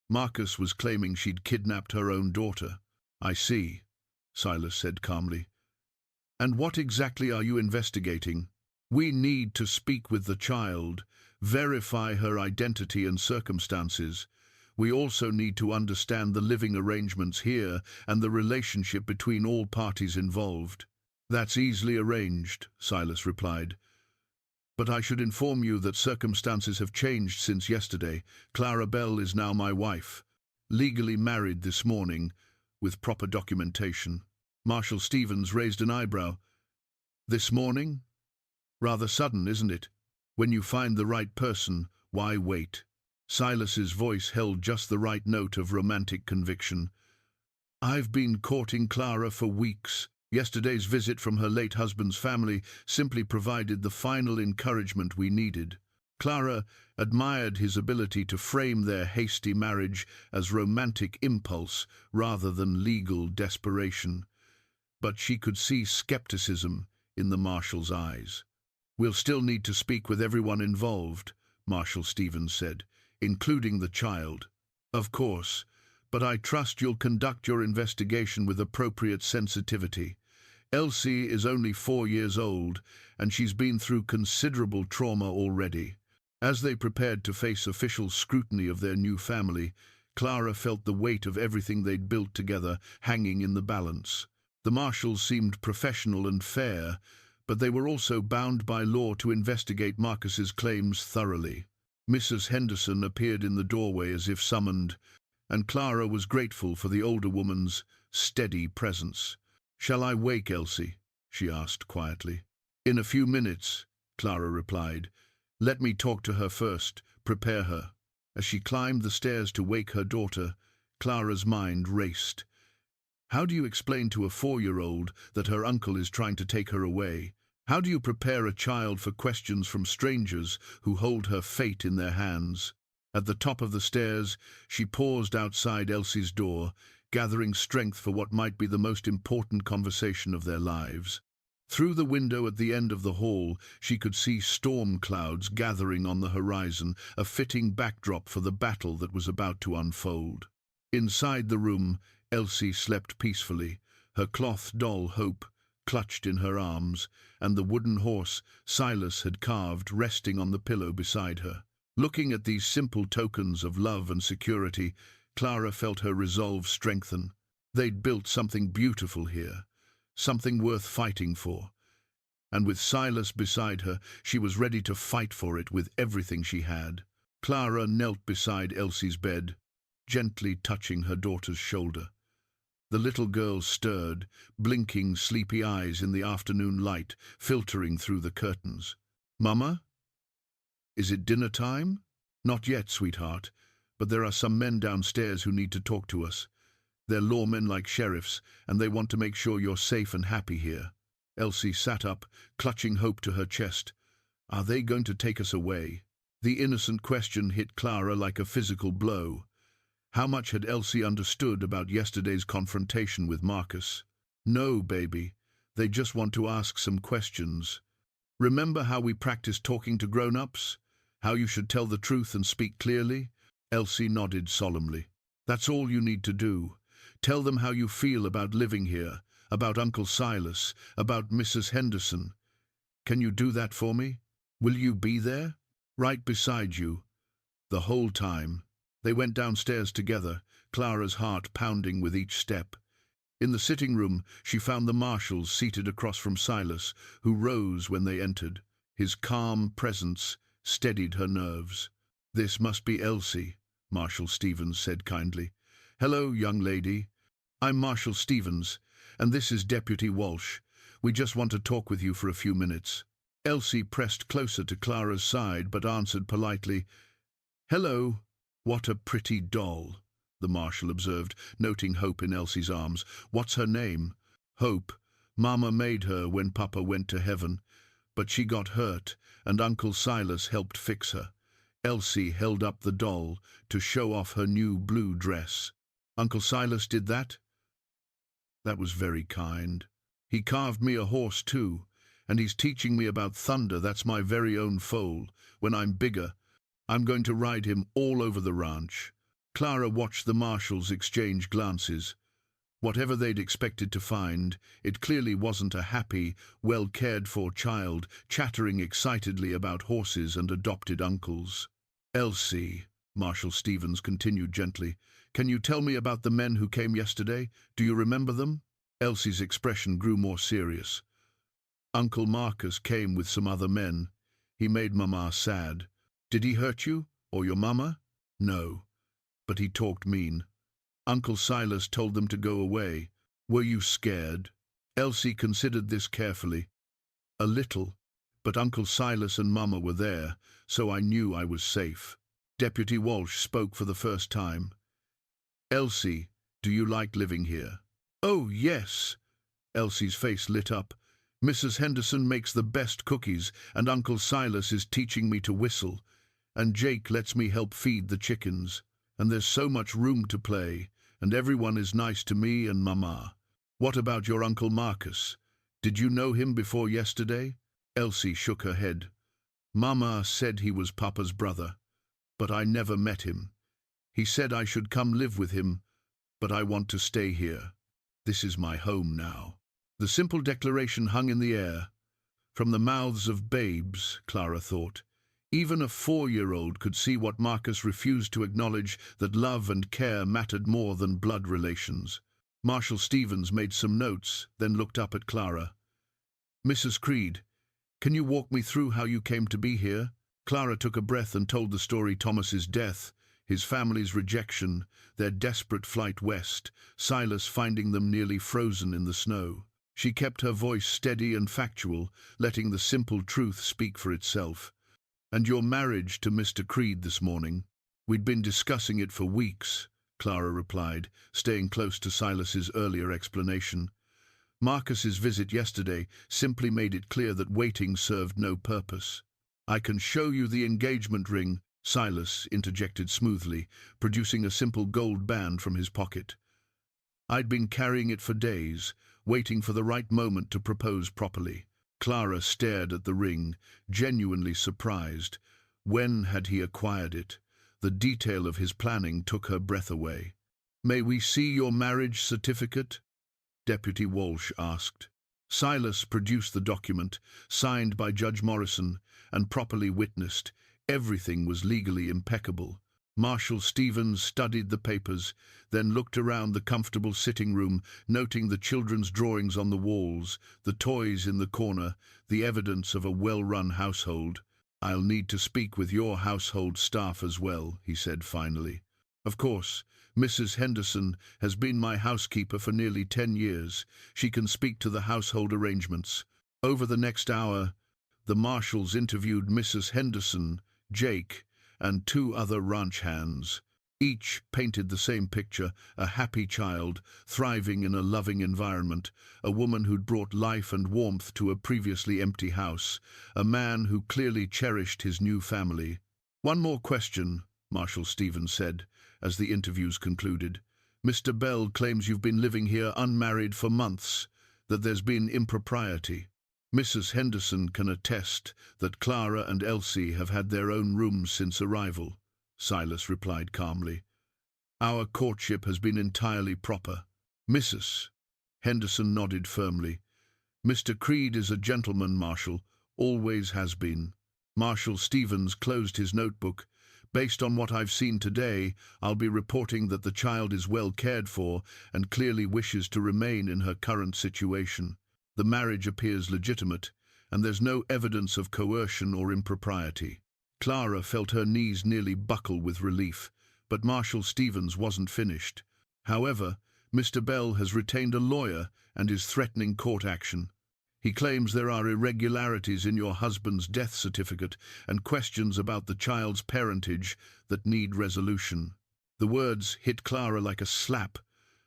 Marcus was claiming she'd kidnapped her own daughter. "I see," Silas said calmly. "And what exactly are you investigating?" "We need to speak with the child, verify her identity and circumstances. We also need to understand the living arrangements here and the relationship between all parties involved." "That's easily arranged," Silas replied. "But I should inform you that circumstances have changed since yesterday. Clara Bell is now my wife, legally married this morning, with proper documentation." Marshal Stevens raised an eyebrow. "This morning? Rather sudden, isn't it? When you find the right person, why wait?" Silas's voice held just the right note of romantic conviction. "I've been courting Clara for weeks. Yesterday's visit from her late husband's family simply provided the final encouragement we needed." Clara admired his ability to frame their hasty marriage as romantic impulse rather than legal desperation. But she could see skepticism in the marshal's eyes. "We'll still need to speak with everyone involved," Marshal Stevens said, "including the child." "Of course, but I trust you'll conduct your investigation with appropriate sensitivity. Elsie is only 4 years old, and she's been through considerable trauma already." As they prepared to face official scrutiny of their new family, Clara felt the weight of everything they'd built together hanging in the balance. The marshals seemed professional and fair, but they were also bound by law to investigate Marcus's claims thoroughly. Mrs. Henderson appeared in the doorway as if summoned, and Clara was grateful for the older woman's steady presence. "Shall I wake Elsie?" she asked quietly. "In a few minutes," Clara replied. "Let me talk to her first, prepare her." As she climbed the stairs to wake her daughter, Clara's mind raced. How do you explain to a 4-year-old that her uncle is trying to take her away? How do you prepare a child for questions from strangers who hold her fate in their hands? At the top of the stairs, she paused outside Elsie's door, gathering strength for what might be the most important conversation of their lives. Through the window at the end of the hall, she could see storm clouds gathering on the horizon, a fitting backdrop for the battle that was about to unfold. Inside the room, Elsie slept peacefully, her cloth doll Hope clutched in her arms, and the wooden horse Silas had carved resting on the pillow beside her. Looking at these simple tokens of love and security, Clara felt her resolve strengthen. They'd built something beautiful here, something worth fighting for. And with Silas beside her, she was ready to fight for it with everything she had. Clara knelt beside Elsie's bed, gently touching her daughter's shoulder. The little girl stirred, blinking sleepy eyes in the afternoon light filtering through the curtains. "Mama? Is it dinner time?" "Not yet, sweetheart, but there are some men downstairs who need to talk to us. They're lawmen like sheriffs, and they want to make sure you're safe and happy here." Elsie sat up, clutching hope to her chest. Are they going to take us away? The innocent question hit Clara like a physical blow. How much had Elsie understood about yesterday's confrontation with Marcus? "No, baby. They just want to ask some questions. Remember how we practiced talking to grown-ups? How you should tell the truth and speak clearly?" Elsie nodded solemnly. "That's all you need to do. Tell them how you feel about living here, about Uncle Silas, about Mrs. Henderson. Can you do that for me? Will you be there? Right beside you. The whole time." They went downstairs together, Clara's heart pounding with each step. In the sitting room, she found the marshals seated across from Silas, who rose when they entered. His calm presence steadied her nerves. "This must be Elsie," Marshal Stevens said kindly. "Hello, young lady. I'm Marshal Stevens, and this is Deputy Walsh. We just want to talk with you for a few minutes." Elsie pressed closer to Clara's side, but answered politely, "Hello." "What a pretty doll," the marshal observed, noting Hope in Elsie's arms. "What's her name?" "Hope. Mama made her when Papa went to heaven, but she got hurt, and Uncle Silas helped fix her." Elsie held up the doll to show off her new blue dress. "Uncle Silas did that?" "That was very kind. He carved me a horse too, and he's teaching me about thunder. That's my very own foal. When I'm bigger, I'm going to ride him all over the ranch." Clara watched the marshals exchange glances. Whatever they'd expected to find, it clearly wasn't a happy, well-cared-for child chattering excitedly about horses and adopted uncles. "Elsie," Marshal Stevens continued gently, "can you tell me about the men who came yesterday? Do you remember them?" Elsie's expression grew more serious. "Uncle Marcus came with some other men. He made Mama sad." "Did he hurt you, or your mama?" "No, but he talked mean. Uncle Silas told them to go away." "Were you scared?" Elsie considered this carefully. "A little, but Uncle Silas and Mama were there, so I knew I was safe." Deputy Walsh spoke for the first time. "Elsie, do you like living here?" "Oh, yes." Elsie's face lit up. "Mrs. Henderson makes the best cookies, and Uncle Silas is teaching me to whistle. And Jake lets me help feed the chickens. And there's so much room to play, and everyone is nice to me and Mama." "What about your Uncle Marcus? Did you know him before yesterday?" Elsie shook her head. "Mama said he was Papa's brother, but I never met him. He said I should come live with him, but I want to stay here. This is my home now." The simple declaration hung in the air. From the mouths of babes, Clara thought. Even a 4-year-old could see what Marcus refused to acknowledge, that love and care mattered more than blood relations. Marshal Stevens made some notes, then looked up at Clara. "Mrs. Creed, can you walk me through how you came to be here?" Clara took a breath and told the story: Thomas's death, his family's rejection, their desperate flight west, Silas finding them nearly frozen in the snow. She kept her voice steady and factual, letting the simple truth speak for itself. "And your marriage to Mr. Creed this morning?" "We'd been discussing it for weeks," Clara replied, staying close to Silas's earlier explanation. "Marcus's visit yesterday simply made it clear that waiting served no purpose." "I can show you the engagement ring," Silas interjected smoothly, producing a simple gold band from his pocket. "I'd been carrying it for days, waiting for the right moment to propose properly." Clara stared at the ring, genuinely surprised. When had he acquired it? The detail of his planning took her breath away. "May we see your marriage certificate?" Deputy Walsh asked. Silas produced the document, signed by Judge Morrison, and properly witnessed. Everything was legally impeccable. Marshal Stevens studied the papers, then looked around the comfortable sitting room, noting the children's drawings on the walls, the toys in the corner, the evidence of a well-run household. "I'll need to speak with your household staff as well," he said finally. "Of course, Mrs. Henderson has been my housekeeper for nearly 10 years. She can speak to the household arrangements." Over the next hour, the marshals interviewed Mrs. Henderson, Jake, and 2 other ranch hands. Each painted the same picture: a happy child, thriving in a loving environment, a woman who'd brought life and warmth to a previously empty house, a man who clearly cherished his new family. "One more question," Marshal Stevens said, as the interviews concluded. "Mr. Bell claims you've been living here unmarried for months, that there's been impropriety. Mrs. Henderson can attest that Clara and Elsie have had their own rooms since arrival," Silas replied calmly. "Our courtship has been entirely proper." Mrs. Henderson nodded firmly. "Mr. Creed is a gentleman, Marshal, always has been." Marshal Stevens closed his notebook. "Based on what I've seen today, I'll be reporting that the child is well cared for and clearly wishes to remain in her current situation. The marriage appears legitimate, and there's no evidence of coercion or impropriety." Clara felt her knees nearly buckle with relief, but Marshal Stevens wasn't finished. "However, Mr. Bell has retained a lawyer and is threatening court action. He claims there are irregularities in your husband's death certificate and questions about the child's parentage that need resolution." The words hit Clara like a slap.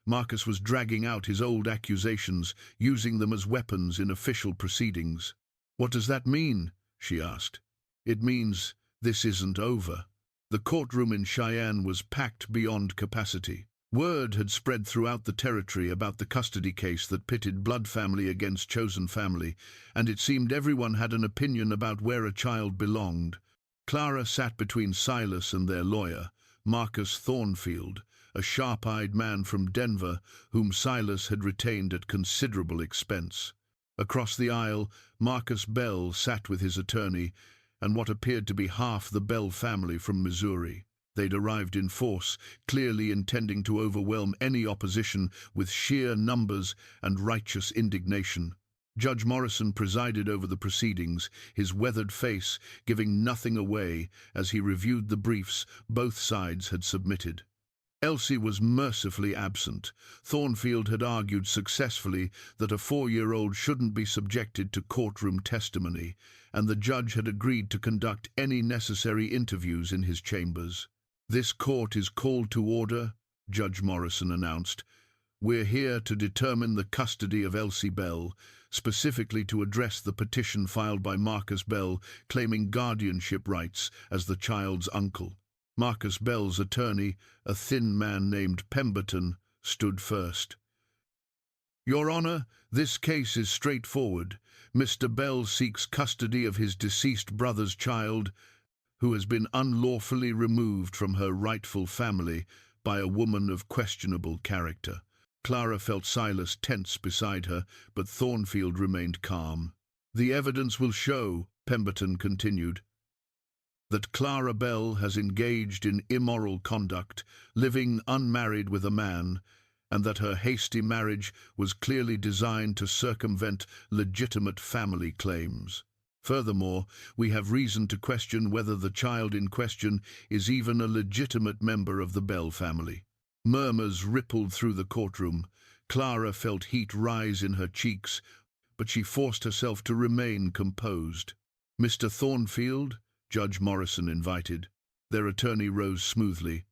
Marcus was dragging out his old accusations, using them as weapons in official proceedings. "What does that mean?" she asked. "It means this isn't over." The courtroom in Cheyenne was packed beyond capacity. Word had spread throughout the territory about the custody case that pitted blood family against chosen family, and it seemed everyone had an opinion about where a child belonged. Clara sat between Silas and their lawyer, Marcus Thornfield, a sharp-eyed man from Denver whom Silas had retained at considerable expense. Across the aisle, Marcus Bell sat with his attorney and what appeared to be half the Bell family from Missouri. They'd arrived in force, clearly intending to overwhelm any opposition with sheer numbers and righteous indignation. Judge Morrison presided over the proceedings, his weathered face giving nothing away as he reviewed the briefs both sides had submitted. Elsie was mercifully absent. Thornfield had argued successfully that a 4-year-old shouldn't be subjected to courtroom testimony, and the judge had agreed to conduct any necessary interviews in his chambers. "This court is called to order," Judge Morrison announced. "We're here to determine the custody of Elsie Bell, specifically to address the petition filed by Marcus Bell claiming guardianship rights as the child's uncle." Marcus Bell's attorney, a thin man named Pemberton, stood first. "Your Honor, this case is straightforward. Mr. Bell seeks custody of his deceased brother's child, who has been unlawfully removed from her rightful family by a woman of questionable character." Clara felt Silas tense beside her, but Thornfield remained calm. "The evidence will show," Pemberton continued, "that Clara Bell has engaged in immoral conduct, living unmarried with a man, and that her hasty marriage was clearly designed to circumvent legitimate family claims. Furthermore, we have reason to question whether the child in question is even a legitimate member of the Bell family." Murmurs rippled through the courtroom. Clara felt heat rise in her cheeks, but she forced herself to remain composed. "Mr. Thornfield," Judge Morrison invited. Their attorney rose smoothly.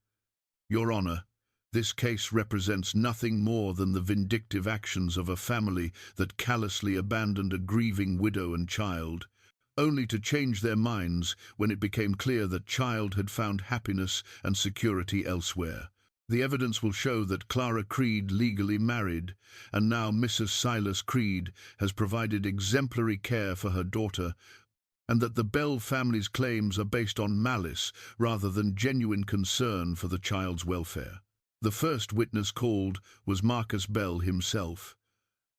"Your Honor, this case represents nothing more than the vindictive actions of a family that callously abandoned a grieving widow and child, only to change their minds when it became clear that child had found happiness and security elsewhere. The evidence will show that Clara Creed legally married, and now Mrs. Silas Creed has provided exemplary care for her daughter, and that the Bell family's claims are based on malice rather than genuine concern for the child's welfare." The first witness called was Marcus Bell himself.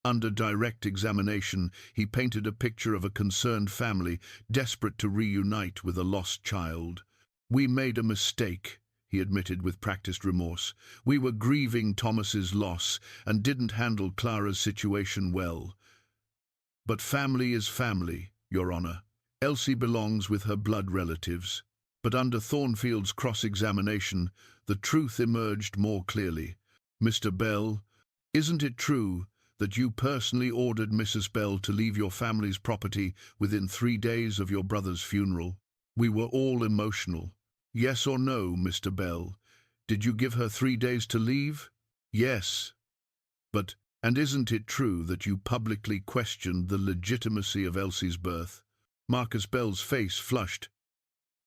Under direct examination, he painted a picture of a concerned family desperate to reunite with a lost child. "We made a mistake," he admitted with practiced remorse. "We were grieving Thomas's loss and didn't handle Clara's situation well. But family is family, Your Honor. Elsie belongs with her blood relatives. But under Thornfield's cross-examination, the truth emerged more clearly. Mr. Bell, isn't it true that you personally ordered Mrs. Bell to leave your family's property within 3 days of your brother's funeral? We were all emotional. Yes or no, Mr. Bell? Did you give her 3 days to leave? Yes. But, and isn't it true that you publicly questioned the legitimacy of Elsie's birth? Marcus Bell's face flushed.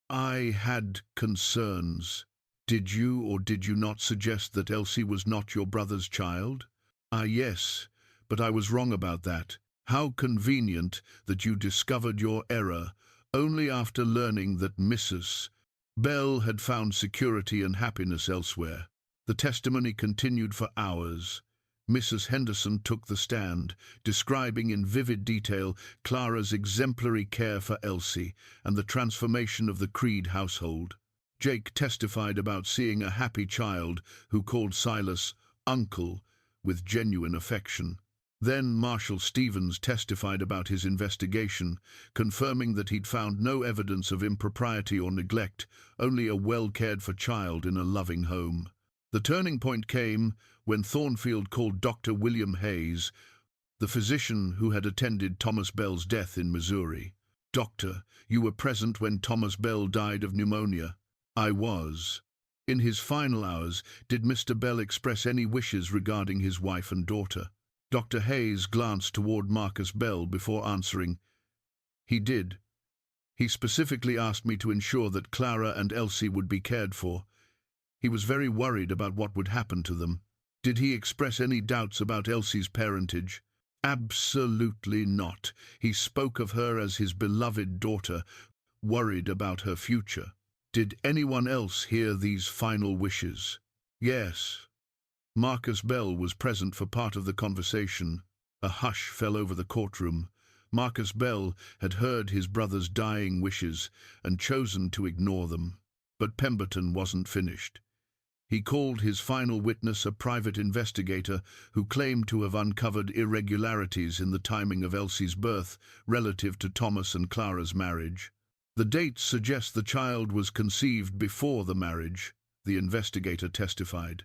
I had concerns. Did you or did you not suggest that Elsie was not your brother's child? Ah, yes, but I was wrong about that. How convenient that you discovered your error only after learning that Mrs. Bell had found security and happiness elsewhere. The testimony continued for hours. Mrs. Henderson took the stand, describing in vivid detail Clara's exemplary care for Elsie and the transformation of the Creed household. Jake testified about seeing a happy child who called Silas uncle with genuine affection. Then Marshal Stevens testified about his investigation, confirming that he'd found no evidence of impropriety or neglect, only a well-cared-for child in a loving home. The turning point came when Thornfield called Dr. William Hayes, the physician who had attended Thomas Bell's death in Missouri. Doctor, you were present when Thomas Bell died of pneumonia. I was. In his final hours, did Mr. Bell express any wishes regarding his wife and daughter? Dr. Hayes glanced toward Marcus Bell before answering. He did. He specifically asked me to ensure that Clara and Elsie would be cared for. He was very worried about what would happen to them. Did he express any doubts about Elsie's parentage? Absolutely not. He spoke of her as his beloved daughter, worried about her future. Did anyone else hear these final wishes? Yes. Marcus Bell was present for part of the conversation. A hush fell over the courtroom. Marcus Bell had heard his brother's dying wishes and chosen to ignore them. But Pemberton wasn't finished. He called his final witness a private investigator who claimed to have uncovered irregularities in the timing of Elsie's birth relative to Thomas and Clara's marriage. The dates suggest the child was conceived before the marriage, the investigator testified.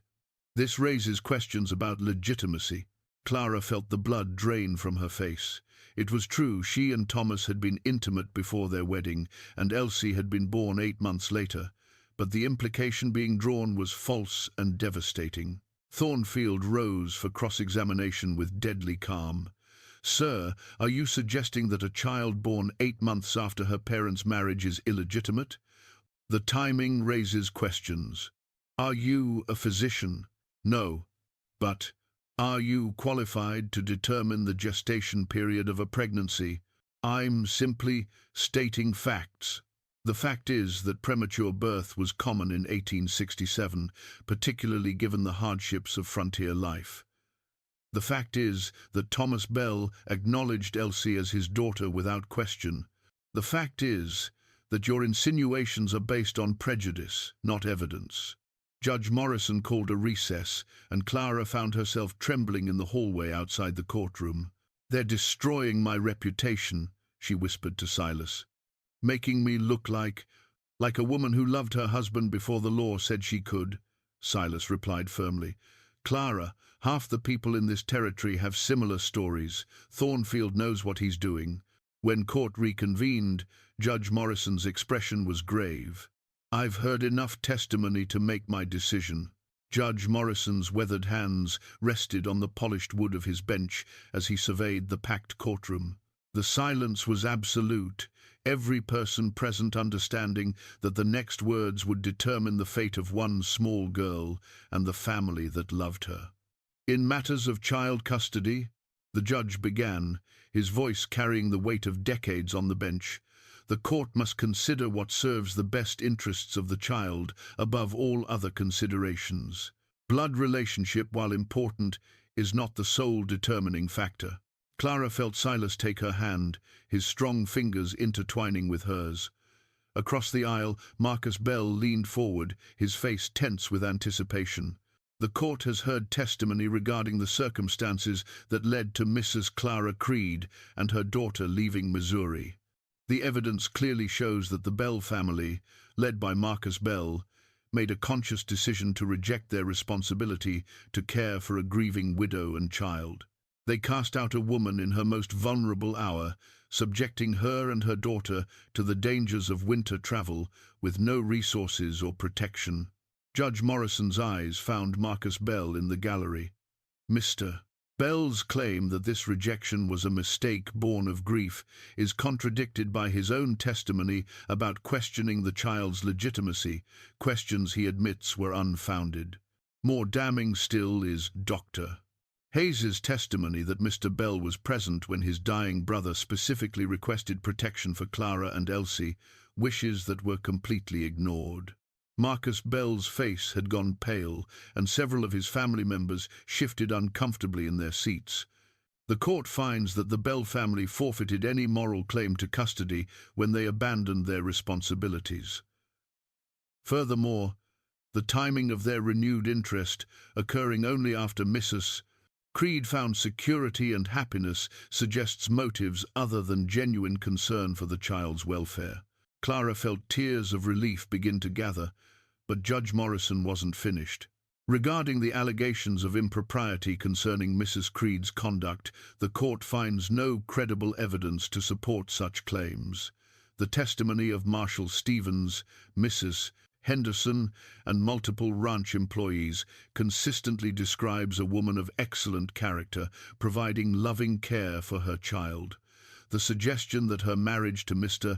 This raises questions about legitimacy. Clara felt the blood drain from her face. It was true she and Thomas had been intimate before their wedding, and Elsie had been born 8 months later. But the implication being drawn was false and devastating. Thornfield rose for cross-examination with deadly calm. Sir, are you suggesting that a child born 8 months after her parents' marriage is illegitimate? The timing raises questions. Are you a physician? No. But are you qualified to determine the gestation period of a pregnancy? I'm simply stating facts. The fact is that premature birth was common in 1867, particularly given the hardships of frontier life. The fact is that Thomas Bell acknowledged Elsie as his daughter without question. The fact is that your insinuations are based on prejudice, not evidence. Judge Morrison called a recess, and Clara found herself trembling in the hallway outside the courtroom. They're destroying my reputation, she whispered to Silas. Making me look like a woman who loved her husband before the law said she could, Silas replied firmly. Clara, half the people in this territory have similar stories. Thornfield knows what he's doing. When court reconvened, Judge Morrison's expression was grave. I've heard enough testimony to make my decision. Judge Morrison's weathered hands rested on the polished wood of his bench as he surveyed the packed courtroom. The silence was absolute, every person present understanding that the next words would determine the fate of one small girl and the family that loved her. In matters of child custody, the judge began, his voice carrying the weight of decades on the bench. The court must consider what serves the best interests of the child above all other considerations. Blood relationship, while important, is not the sole determining factor. Clara felt Silas take her hand, his strong fingers intertwining with hers. Across the aisle, Marcus Bell leaned forward, his face tense with anticipation. The court has heard testimony regarding the circumstances that led to Mrs. Clara Creed and her daughter leaving Missouri. The evidence clearly shows that the Bell family, led by Marcus Bell, made a conscious decision to reject their responsibility to care for a grieving widow and child. They cast out a woman in her most vulnerable hour, subjecting her and her daughter to the dangers of winter travel with no resources or protection. Judge Morrison's eyes found Marcus Bell in the gallery. Mr. Bell's claim that this rejection was a mistake born of grief is contradicted by his own testimony about questioning the child's legitimacy, questions he admits were unfounded. More damning still is Dr. Hayes's testimony that Mr. Bell was present when his dying brother specifically requested protection for Clara and Elsie, wishes that were completely ignored. Marcus Bell's face had gone pale, and several of his family members shifted uncomfortably in their seats. The court finds that the Bell family forfeited any moral claim to custody when they abandoned their responsibilities. Furthermore, the timing of their renewed interest, occurring only after Mrs. Creed found security and happiness, suggests motives other than genuine concern for the child's welfare. Clara felt tears of relief begin to gather, but Judge Morrison wasn't finished. Regarding the allegations of impropriety concerning Mrs. Creed's conduct, the court finds no credible evidence to support such claims. The testimony of Marshal Stevens, Mrs. Henderson, and multiple ranch employees consistently describes a woman of excellent character, providing loving care for her child. The suggestion that her marriage to Mr.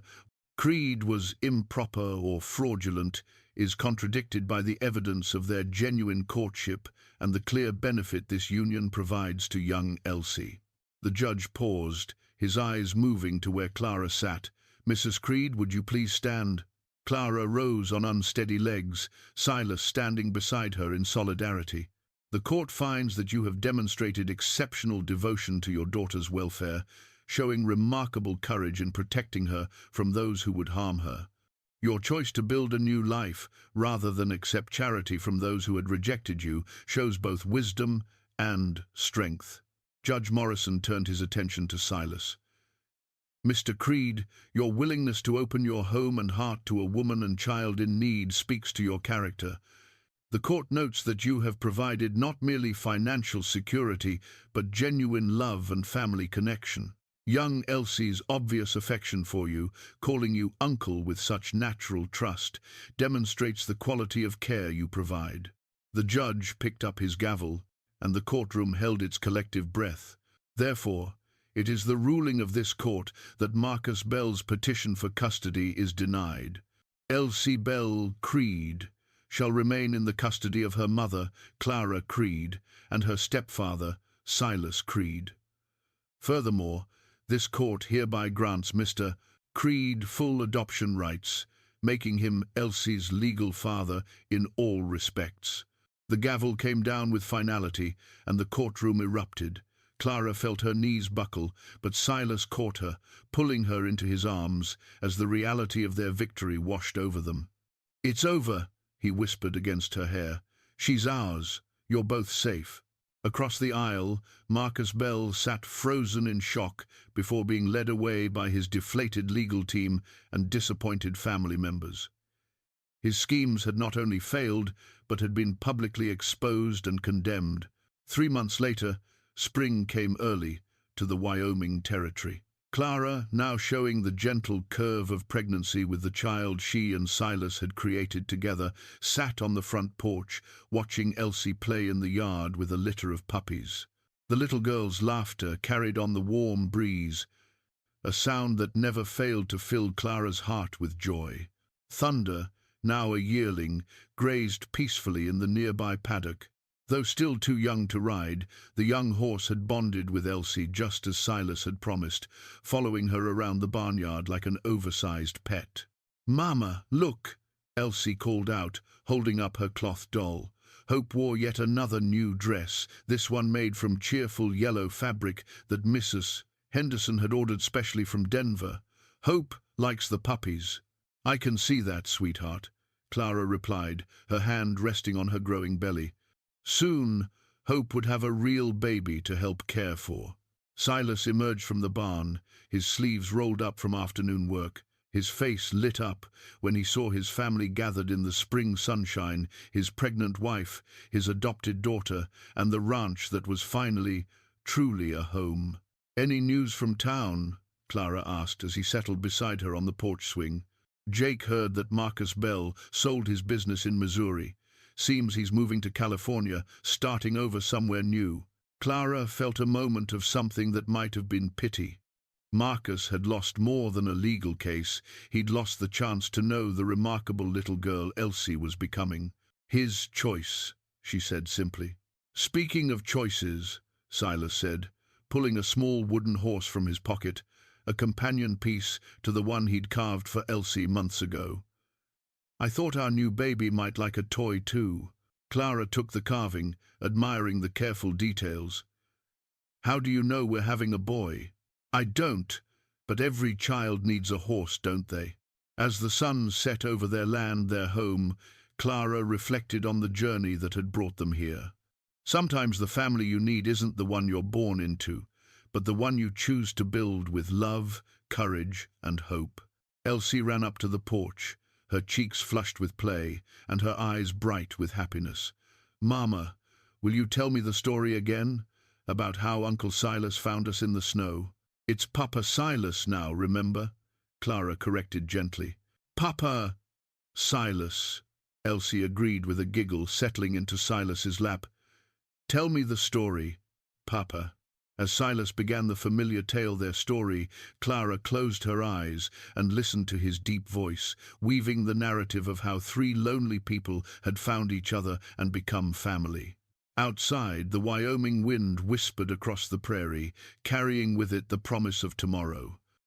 Creed was improper or fraudulent is contradicted by the evidence of their genuine courtship and the clear benefit this union provides to young Elsie. The judge paused, his eyes moving to where Clara sat. "Mrs. Creed, would you please stand?" Clara rose on unsteady legs, Silas standing beside her in solidarity. "The court finds that you have demonstrated exceptional devotion to your daughter's welfare, showing remarkable courage in protecting her from those who would harm her. Your choice to build a new life, rather than accept charity from those who had rejected you, shows both wisdom and strength." Judge Morrison turned his attention to Silas. "Mr. Creed, your willingness to open your home and heart to a woman and child in need speaks to your character. The court notes that you have provided not merely financial security, but genuine love and family connection. Young Elsie's obvious affection for you, calling you uncle with such natural trust, demonstrates the quality of care you provide." The judge picked up his gavel, and the courtroom held its collective breath. Therefore, it is the ruling of this court that Marcus Bell's petition for custody is denied. Elsie Bell Creed shall remain in the custody of her mother, Clara Creed, and her stepfather, Silas Creed. Furthermore, this court hereby grants Mr. Creed full adoption rights, making him Elsie's legal father in all respects. The gavel came down with finality, and the courtroom erupted. Clara felt her knees buckle, but Silas caught her, pulling her into his arms as the reality of their victory washed over them. "It's over," he whispered against her hair. "She's ours. You're both safe." Across the aisle, Marcus Bell sat frozen in shock before being led away by his deflated legal team and disappointed family members. His schemes had not only failed, but had been publicly exposed and condemned. 3 months later, spring came early to the Wyoming territory. Clara, now showing the gentle curve of pregnancy with the child she and Silas had created together, sat on the front porch, watching Elsie play in the yard with a litter of puppies. The little girl's laughter carried on the warm breeze, a sound that never failed to fill Clara's heart with joy. Thunder, now a yearling, grazed peacefully in the nearby paddock. Though still too young to ride, the young horse had bonded with Elsie just as Silas had promised, following her around the barnyard like an oversized pet. "Mama, look!" Elsie called out, holding up her cloth doll. Hope wore yet another new dress, this one made from cheerful yellow fabric that Mrs. Henderson had ordered specially from Denver. "Hope likes the puppies." "I can see that, sweetheart," Clara replied, her hand resting on her growing belly. Soon, Hope would have a real baby to help care for. Silas emerged from the barn, his sleeves rolled up from afternoon work. His face lit up when he saw his family gathered in the spring sunshine, his pregnant wife, his adopted daughter, and the ranch that was finally, truly a home. "Any news from town?" Clara asked as he settled beside her on the porch swing. "Jake heard that Marcus Bell sold his business in Missouri. Seems he's moving to California, starting over somewhere new." Clara felt a moment of something that might have been pity. Marcus had lost more than a legal case. He'd lost the chance to know the remarkable little girl Elsie was becoming. "His choice," she said simply. "Speaking of choices," Silas said, pulling a small wooden horse from his pocket, a companion piece to the one he'd carved for Elsie months ago. "I thought our new baby might like a toy too." Clara took the carving, admiring the careful details. "How do you know we're having a boy?" "I don't, but every child needs a horse, don't they?" As the sun set over their land, their home, Clara reflected on the journey that had brought them here. Sometimes the family you need isn't the one you're born into, but the one you choose to build with love, courage, and hope. Elsie ran up to the porch, her cheeks flushed with play and her eyes bright with happiness. "Mama, will you tell me the story again, about how Uncle Silas found us in the snow?" "It's Papa Silas now, remember?" Clara corrected gently. "Papa Silas," Elsie agreed with a giggle, settling into Silas's lap. "Tell me the story, Papa." As Silas began the familiar tale, their story, Clara closed her eyes and listened to his deep voice, weaving the narrative of how three lonely people had found each other and become family. Outside, the Wyoming wind whispered across the prairie, carrying with it the promise of tomorrow.